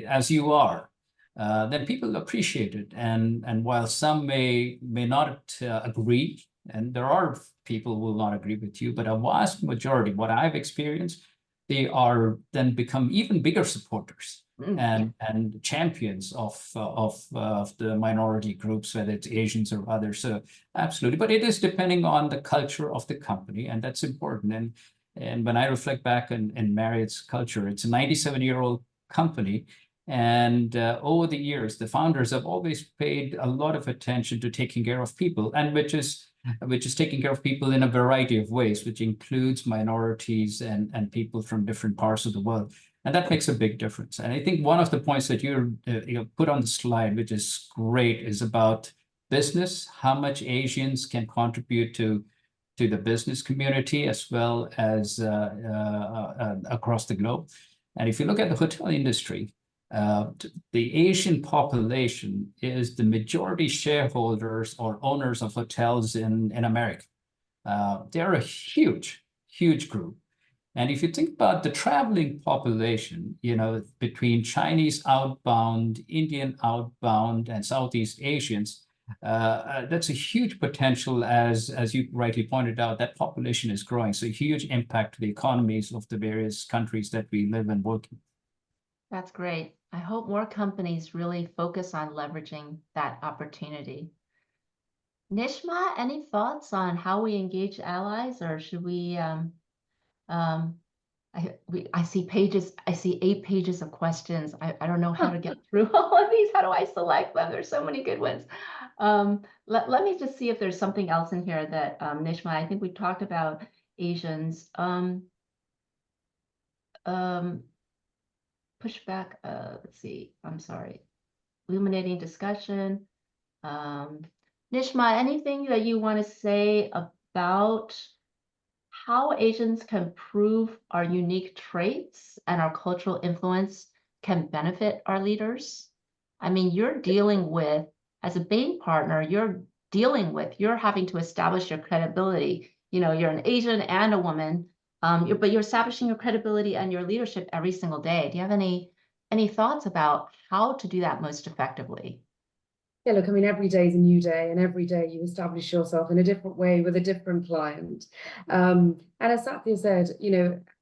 S2: as you are, then people appreciate it. And while some may not agree, and there are people who will not agree with you, but a vast majority, what I've experienced, they are then become even bigger supporters and champions of the minority groups, whether it's Asians or others. So absolutely, but it is depending on the culture of the company, and that's important. And when I reflect back in Marriott's culture, it's a 97-year-old company. And over the years, the founders have always paid a lot of attention to taking care of people, and which is taking care of people in a variety of ways, which includes minorities and people from different parts of the world. And that makes a big difference. And I think one of the points that you put on the slide, which is great, is about business, how much Asians can contribute to the business community as well as across the globe. And if you look at the hotel industry, the Asian population is the majority shareholders or owners of hotels in America. They're a huge, huge group. And if you think about the traveling population, between Chinese outbound, Indian outbound, and Southeast Asians, that's a huge potential. As you rightly pointed out, that population is growing. So huge impact to the economies of the various countries that we live and work in.
S1: That's great. I hope more companies really focus on leveraging that opportunity. Nishma, any thoughts on how we engage allies, or should we? I see pages. I see 8 pages of questions. I don't know how to get through all of these. How do I select them? There's so many good ones. Let me just see if there's something else in here that Nishma. I think we talked about Asians. Pushback. Let's see. I'm sorry. Illuminating discussion. Nishma, anything that you want to say about how Asians can prove our unique traits and our cultural influence can benefit our leaders? I mean, you're dealing with, as a Bain partner, you're having to establish your credibility. You're an Asian and a woman, but you're establishing your credibility and your leadership every single day. Do you have any thoughts about how to do that most effectively?
S3: Yeah, look, I mean, every day is a new day, and every day you establish yourself in a different way with a different client. And as Satya said,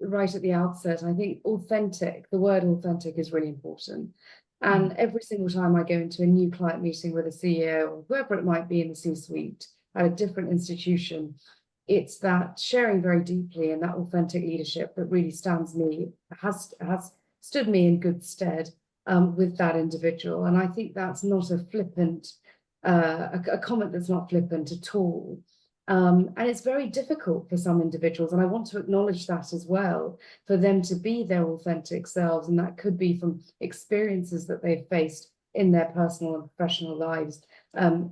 S3: right at the outset, I think the word authentic is really important. And every single time I go into a new client meeting with a CEO or whoever it might be in the C-suite at a different institution, it's that sharing very deeply and that authentic leadership that really has stood me in good stead with that individual. And I think that's not a flippant, a comment that's not flippant at all. And it's very difficult for some individuals, and I want to acknowledge that as well, for them to be their authentic selves. And that could be from experiences that they've faced in their personal and professional lives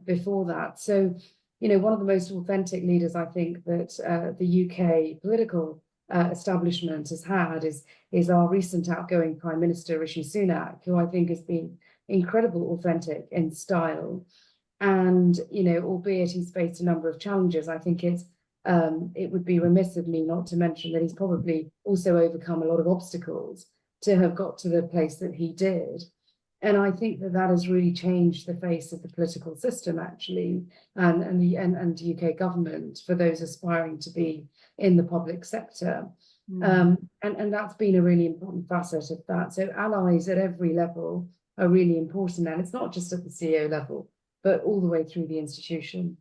S3: before that. So, one of the most authentic leaders I think that the UK political establishment has had is our recent outgoing Prime Minister, Rishi Sunak, who I think has been incredibly authentic in style. And, albeit he's faced a number of challenges, I think it would be remiss of me not to mention that he's probably also overcome a lot of obstacles to have got to the place that he did. And I think that has really changed the face of the political system, actually, and UK government for those aspiring to be in the public sector. And that's been a really important facet of that. So allies at every level are really important, and it's not just at the CEO level, but all the way through the institution.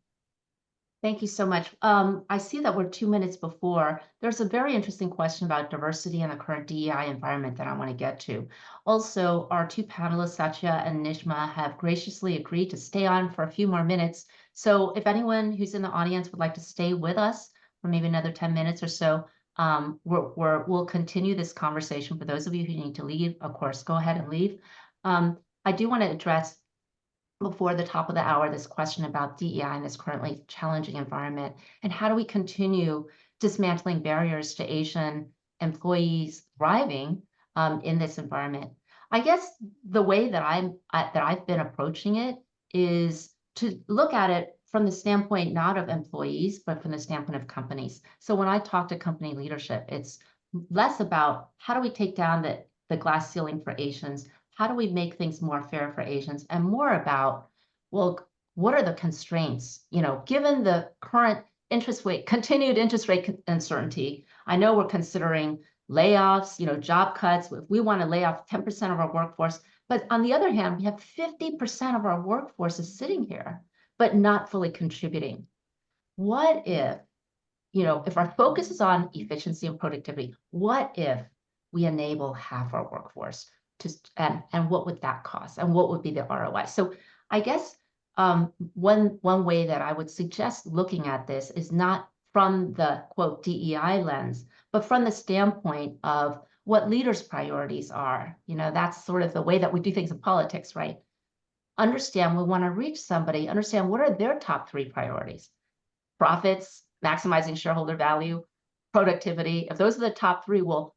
S1: Thank you so much. I see that we're 2 minutes before. There's a very interesting question about diversity in the current DEI environment that I want to get to. Also, our two panelists, Satya and Nishma, have graciously agreed to stay on for a few more minutes. So if anyone who's in the audience would like to stay with us for maybe another 10 minutes or so, we'll continue this conversation. For those of you who need to leave, of course, go ahead and leave. I do want to address before the top of the hour this question about DEI in this currently challenging environment, and how do we continue dismantling barriers to Asian employees thriving in this environment. I guess the way that I've been approaching it is to look at it from the standpoint not of employees, but from the standpoint of companies. So when I talk to company leadership, it's less about how do we take down the glass ceiling for Asians, how do we make things more fair for Asians, and more about, well, what are the constraints? You know, given the current continued interest rate uncertainty, I know we're considering layoffs, you know, job cuts. We want to lay off 10% of our workforce, but on the other hand, we have 50% of our workforce is sitting here, but not fully contributing. What if, you know, if our focus is on efficiency and productivity, what if we enable half our workforce? And what would that cost, and what would be the ROI? So I guess one way that I would suggest looking at this is not from the quote DEI lens, but from the standpoint of what leaders' priorities are. You know, that's sort of the way that we do things in politics, right? Understand, we want to reach somebody, understand what are their top 3 priorities: profits, maximizing shareholder value, productivity. If those are the top 3, well,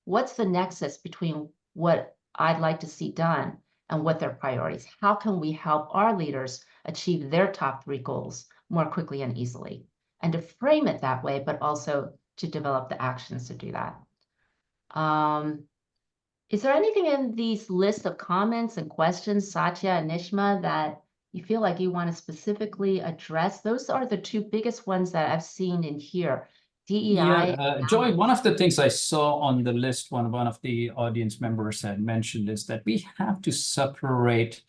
S1: what's the nexus between what I'd like to see done and what their priorities? How can we help our leaders achieve their top 3 goals more quickly and easily? And to frame it that way, but also to develop the actions to do that. Is there anything in these lists of comments and questions, Satya and Nishma, that you feel like you want to specifically address? Those are the 2 biggest ones that I've seen in here. DEI.
S2: Yeah, Joy, one of the things I saw on the list, one of the audience members had mentioned, is that we have to separate,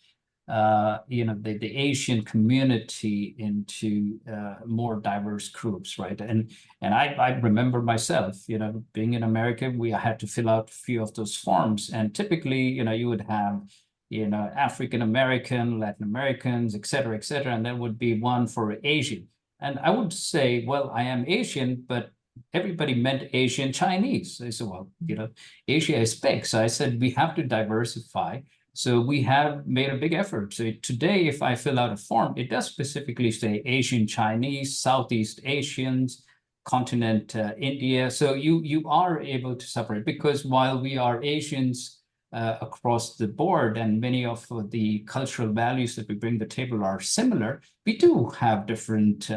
S2: you know, the Asian community into more diverse groups, right? And I remember myself, you know, being in America, we had to fill out a few of those forms, and typically, you know, you would have, you know, African American, Latin Americans, et cetera, and there would be one for Asian. And I would say, well, I am Asian, but everybody meant Asian Chinese. I said, well, you know, Asia is big. So I said, we have to diversify. So we have made a big effort. So today, if I fill out a form, it does specifically say Asian Chinese, Southeast Asians, continent India. So you are able to separate, because while we are Asians across the board, and many of the cultural values that we bring to the table are similar, we do have different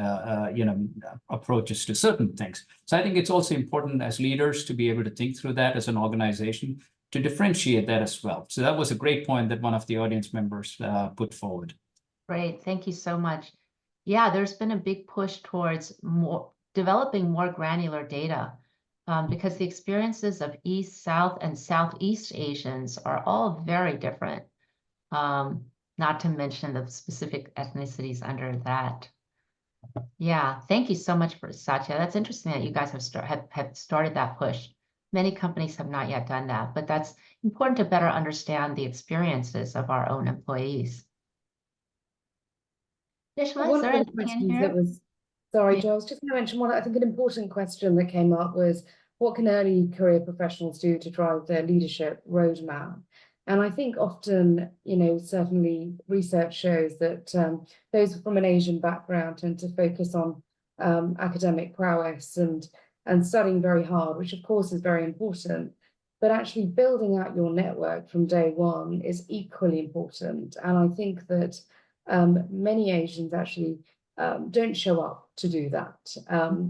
S2: you know, approaches to certain things. So I think it's also important as leaders to be able to think through that as an organization, to differentiate that as well. So that was a great point that one of the audience members put forward.
S1: Great, thank you so much. Yeah, there's been a big push towards developing more granular data. Because the experiences of East, South, and Southeast Asians are all very different, not to mention the specific ethnicities under that. Yeah, thank you so much for Satya. That's interesting that you guys have started that push. Many companies have not yet done that, but that's important to better understand the experiences of our own employees. Nishma, is there anything in here?
S3: Sorry, Jo, I was just going to mention one. I think an important question that came up was, what can early career professionals do to drive their leadership roadmap? And I think often, you know, certainly research shows that those from an Asian background tend to focus on academic prowess and studying very hard, which of course is very important. But actually building out your network from day one is equally important. And I think that many Asians actually don't show up to do that.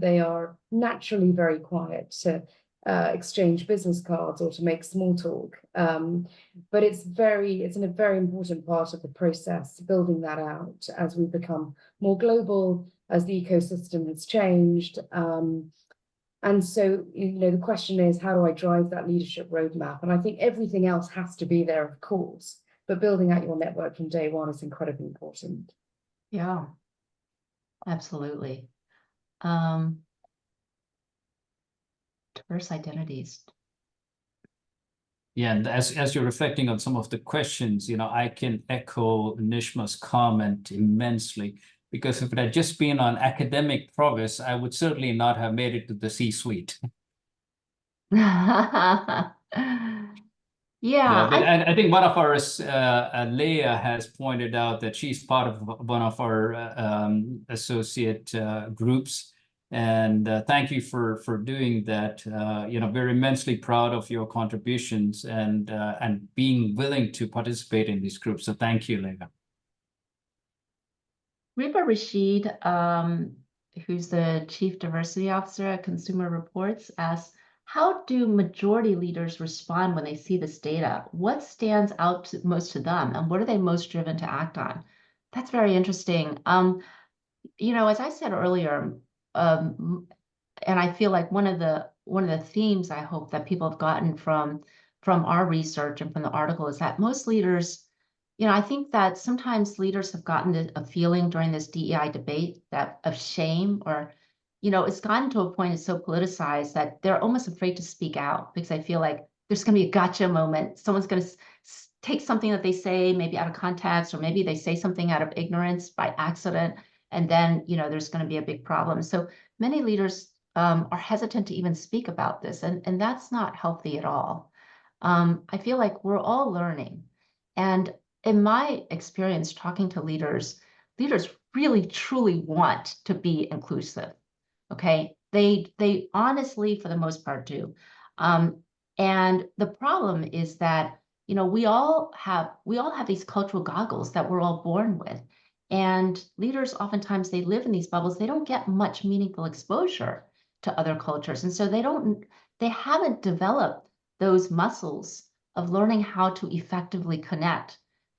S3: They are naturally very quiet to exchange business cards or to make small talk. But it's a very important part of the process, building that out as we become more global, as the ecosystem has changed. And so, the question is, how do I drive that leadership roadmap? And I think everything else has to be there, of course, but building out your network from day one is incredibly important.
S1: Yeah, absolutely. Diverse identities.
S2: Yeah, and as you're reflecting on some of the questions, I can echo Nishma's comment immensely, because if it had just been on academic progress, I would certainly not have made it to the C-suite.
S1: Yeah,
S2: but I think one of our, Leah has pointed out that she's part of one of our associate groups. And thank you for doing that. We're immensely proud of your contributions and being willing to participate in these groups. So thank you, Leah.
S1: Riba Rashid, who's the Chief Diversity Officer at Consumer Reports, asks, how do majority leaders respond when they see this data? What stands out most to them, and what are they most driven to act on? That's very interesting. As I said earlier, and I feel like one of the themes I hope that people have gotten from our research and from the article is that most leaders, I think that sometimes leaders have gotten a feeling during this DEI debate that of shame, or it's gotten to a point, it's so politicized that they're almost afraid to speak out, because I feel like there's going to be a gotcha moment. Someone's going to take something that they say maybe out of context, or maybe they say something out of ignorance by accident, and then there's going to be a big problem. So many leaders are hesitant to even speak about this, and that's not healthy at all. I feel like we're all learning, and in my experience talking to leaders really truly want to be inclusive. Okay, they honestly, for the most part, do. And the problem is that we all have these cultural goggles that we're all born with, and leaders oftentimes, they live in these bubbles. They don't get much meaningful exposure to other cultures, and so they haven't developed those muscles of learning how to effectively connect,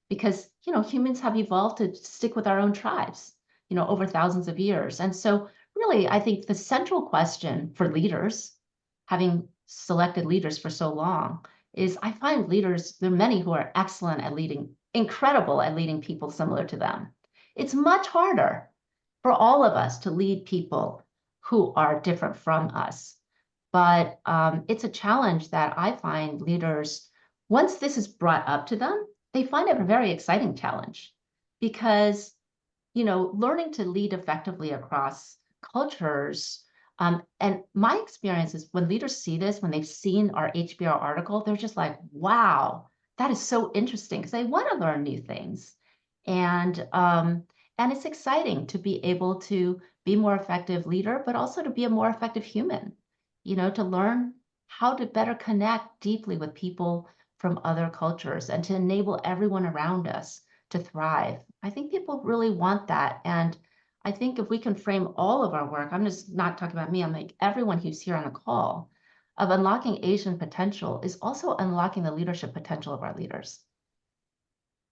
S1: because humans have evolved to stick with our own tribes over thousands of years. And so really, I think the central question for leaders, having selected leaders for so long, is I find leaders, there are many who are excellent at leading, incredible at leading people similar to them. It's much harder for all of us to lead people who are different from us. But it's a challenge that I find leaders, once this is brought up to them, they find it a very exciting challenge, because learning to lead effectively across cultures. And my experience is when leaders see this, when they've seen our HBR article, they're just like, wow, that is so interesting, because they want to learn new things. And it's exciting to be able to be more effective leader, but also to be a more effective human, to learn how to better connect deeply with people from other cultures and to enable everyone around us to thrive. I think people really want that. And I think if we can frame all of our work, I'm just not talking about me, I'm like everyone who's here on the call, of unlocking Asian potential is also unlocking the leadership potential of our leaders.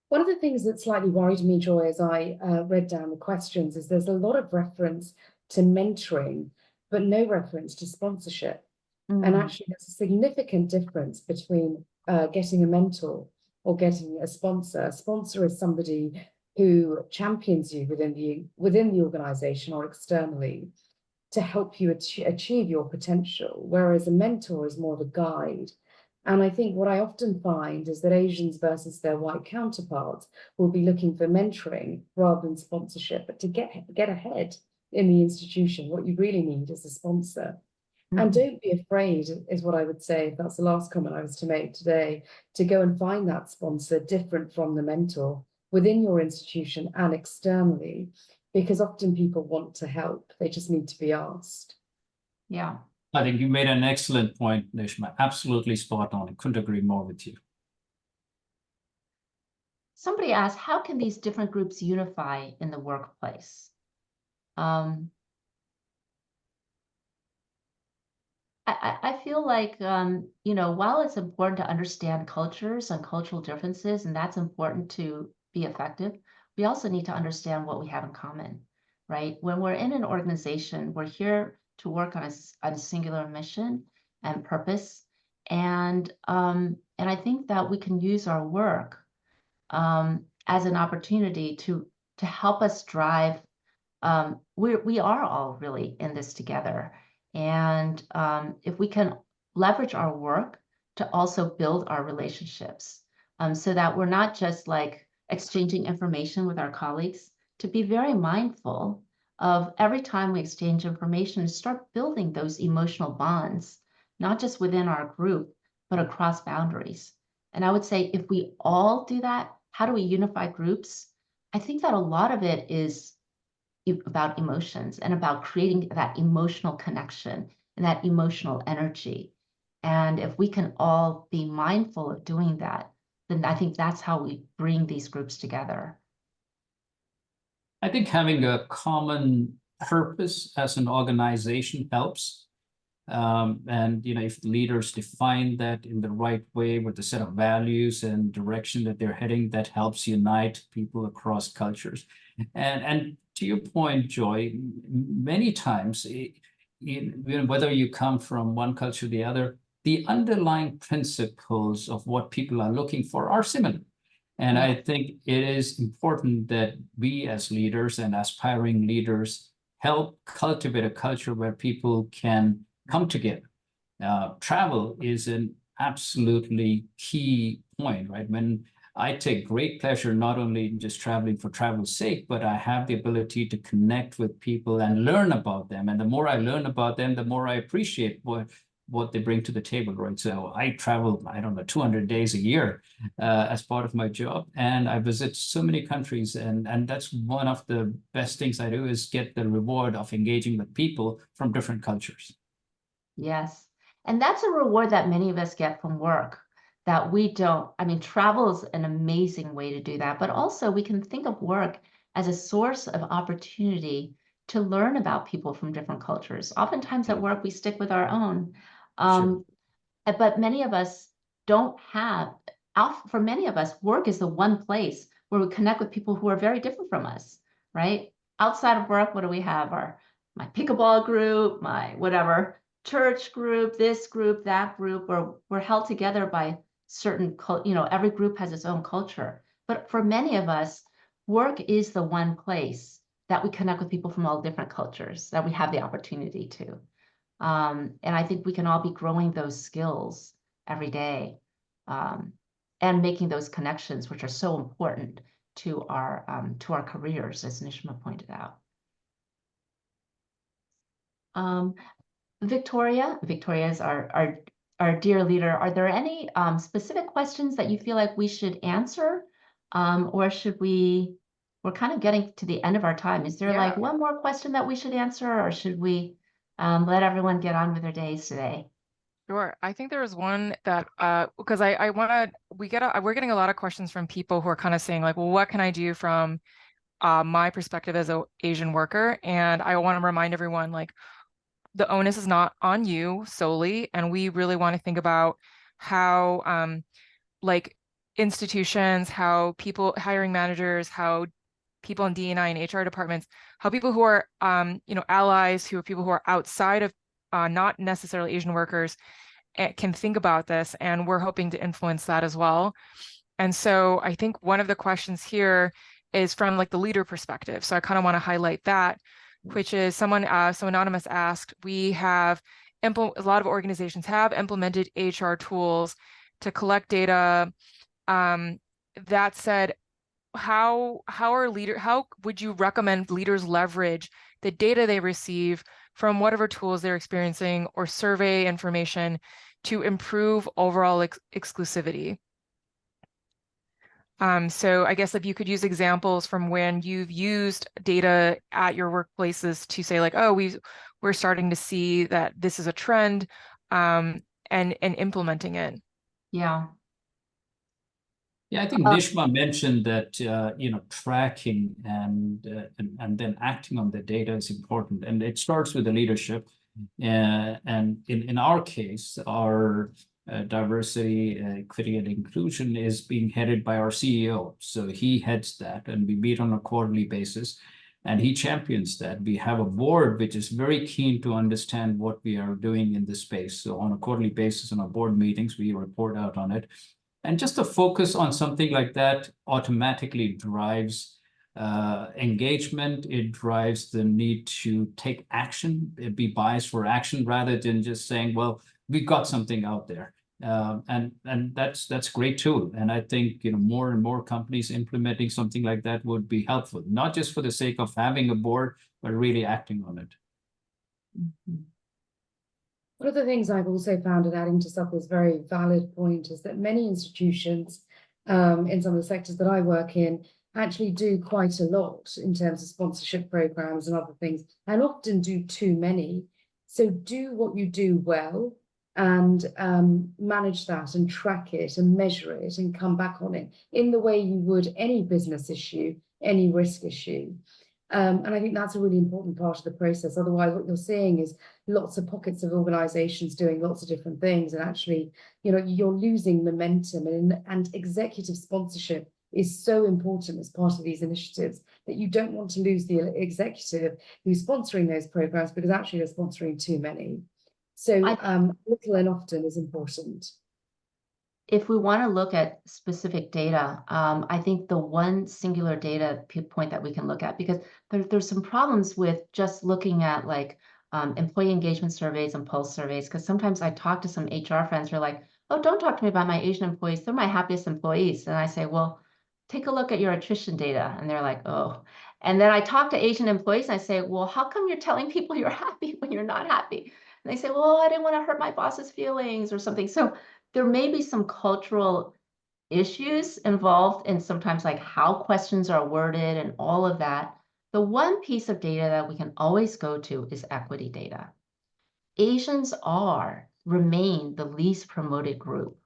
S3: One of the things that slightly worried me, Joy, as I read down the questions, is there's a lot of reference to mentoring, but no reference to sponsorship. And actually, there's a significant difference between getting a mentor or getting a sponsor. A sponsor is somebody who champions you within the organization or externally to help you achieve your potential, whereas a mentor is more of a guide. And I think what I often find is that Asians versus their white counterparts will be looking for mentoring rather than sponsorship. But to get ahead in the institution, what you really need is a sponsor. And don't be afraid, is what I would say, if that's the last comment I was to make today, to go and find that sponsor different from the mentor within your institution and externally, because often people want to help. They just need to be asked.
S1: Yeah.
S2: I think you made an excellent point, Nishma. Absolutely spot on. I couldn't agree more with you.
S1: Somebody asked, how can these different groups unify in the workplace? I feel like, while it's important to understand cultures and cultural differences, and that's important to be effective, we also need to understand what we have in common, right? When we're in an organization, we're here to work on a singular mission and purpose. And I think that we can use our work as an opportunity to help us drive. We are all really in this together. And if we can leverage our work to also build our relationships, so that we're not just like exchanging information with our colleagues, to be very mindful of every time we exchange information, to start building those emotional bonds, not just within our group, but across boundaries. And I would say if we all do that, how do we unify groups? I think that a lot of it is about emotions and about creating that emotional connection and that emotional energy. And if we can all be mindful of doing that, then I think that's how we bring these groups together.
S2: I think having a common purpose as an organization helps. And if the leaders define that in the right way with a set of values and direction that they're heading, that helps unite people across cultures. And to your point, Joy, many times, whether you come from one culture or the other, the underlying principles of what people are looking for are similar. And I think it is important that we as leaders and aspiring leaders help cultivate a culture where people can come together. Travel is an absolutely key point, right? When I take great pleasure not only in just traveling for travel's sake, but I have the ability to connect with people and learn about them. And the more I learn about them, the more I appreciate what they bring to the table, right? So I travel, I don't know, 200 days a year as part of my job. And I visit so many countries. And that's one of the best things I do, is get the reward of engaging with people from different cultures.
S1: Yes. And that's a reward that many of us get from work that we don't. I mean, travel is an amazing way to do that, but also we can think of work as a source of opportunity to learn about people from different cultures. Oftentimes at work, we stick with our own.
S2: Sure.
S1: But many of us don't have, for many of us, work is the one place where we connect with people who are very different from us, right? Outside of work, what do we have? My pickleball group, my whatever, church group, this group, that group, where we're held together by certain, every group has its own culture. But for many of us, work is the one place that we connect with people from all different cultures, that we have the opportunity to. And I think we can all be growing those skills every day, and making those connections, which are so important to our careers, as Nishma pointed out. Victoria is our dear leader. Are there any specific questions that you feel like we should answer? Or should we're kind of getting to the end of our time. Is there like one more question that we should answer, or should we let everyone get on with their days today?
S4: Sure. I think there was one that because we're getting a lot of questions from people who are kind of saying like, well, what can I do from my perspective as an Asian worker? And I want to remind everyone, like, the onus is not on you solely, and we really want to think about how like institutions, how people, hiring managers, how people in D&I and HR departments, how people who are allies, who are people who are outside of not necessarily Asian workers, can think about this, and we're hoping to influence that as well. And so I think one of the questions here is from like the leader perspective. So I kind of want to highlight that, which is someone, so Anonymous asked, we have, a lot of organizations have implemented HR tools to collect data. That said, how would you recommend leaders leverage the data they receive from whatever tools they're experiencing or survey information to improve overall exclusivity? So I guess if you could use examples from when you've used data at your workplaces to say like, oh, we're starting to see that this is a trend, and implementing it.
S1: Yeah.
S2: Yeah, I think Nishma mentioned that tracking and then acting on the data is important, and it starts with the leadership. And in our case, our diversity, equity, and inclusion is being headed by our CEO. So he heads that, and we meet on a quarterly basis. And he champions that. We have a board which is very keen to understand what we are doing in this space. So on a quarterly basis in our board meetings, we report out on it. And just a focus on something like that automatically drives engagement. It drives the need to take action, be biased for action, rather than just saying, well, we've got something out there. And that's great too. And I think, you know, more and more companies implementing something like that would be helpful, not just for the sake of having a board, but really acting on it.
S1: Mhm.
S3: One of the things I've also found, and adding to Satya's very valid point, is that many institutions in some of the sectors that I work in actually do quite a lot in terms of sponsorship programs and other things, and often do too many. So do what you do well, and manage that and track it and measure it and come back on it in the way you would any business issue, any risk issue. And I think that's a really important part of the process. Otherwise, what you're seeing is lots of pockets of organizations doing lots of different things. And actually, you know, you're losing momentum, and executive sponsorship is so important as part of these initiatives that you don't want to lose the executive who's sponsoring those programs, because actually they're sponsoring too many. So little and often is important.
S1: If we want to look at specific data, I think the one singular data point that we can look at, because there's some problems with just looking at like employee engagement surveys and pulse surveys, because sometimes I talk to some HR friends who are like, oh, don't talk to me about my Asian employees. They're my happiest employees. And I say, well, take a look at your attrition data. And they're like, oh. And then I talk to Asian employees and I say, well, how come you're telling people you're happy when you're not happy? And they say, well, I didn't want to hurt my boss's feelings or something. So there may be some cultural issues involved in sometimes like how questions are worded and all of that. The one piece of data that we can always go to is equity data. Asians remain the least promoted group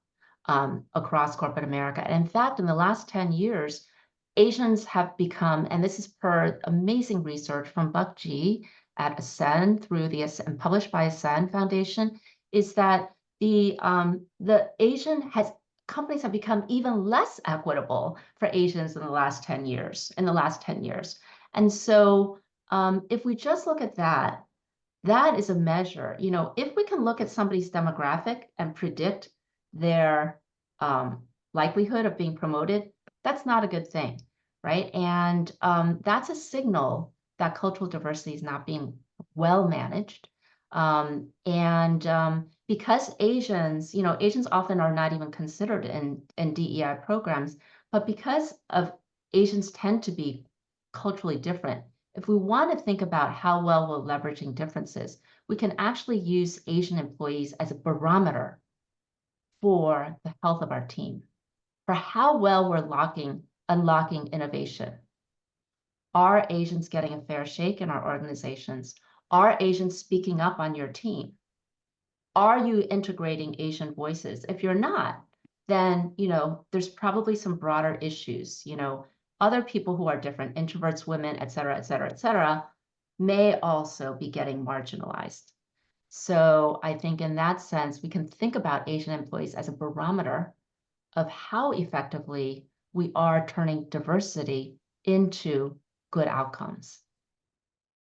S1: across corporate America. And in fact, in the last 10 years, Asians have become, and this is per amazing research from Buck G at Ascend through and published by Ascend Foundation, is that the companies have become even less equitable for Asians in the last 10 years. And so if we just look at that, that is a measure. You know, if we can look at somebody's demographic and predict their likelihood of being promoted, that's not a good thing, right? And that's a signal that cultural diversity is not being well managed. Because Asians, you know, Asians often are not even considered in DEI programs, but because of Asians tend to be culturally different, if we want to think about how well we're leveraging differences, we can actually use Asian employees as a barometer for the health of our team, for how well we're unlocking innovation. Are Asians getting a fair shake in our organizations? Are Asians speaking up on your team? Are you integrating Asian voices? If you're not, then, you know, there's probably some broader issues. You know, other people who are different, introverts, women, et cetera, may also be getting marginalized. So I think in that sense, we can think about Asian employees as a barometer of how effectively we are turning diversity into good outcomes.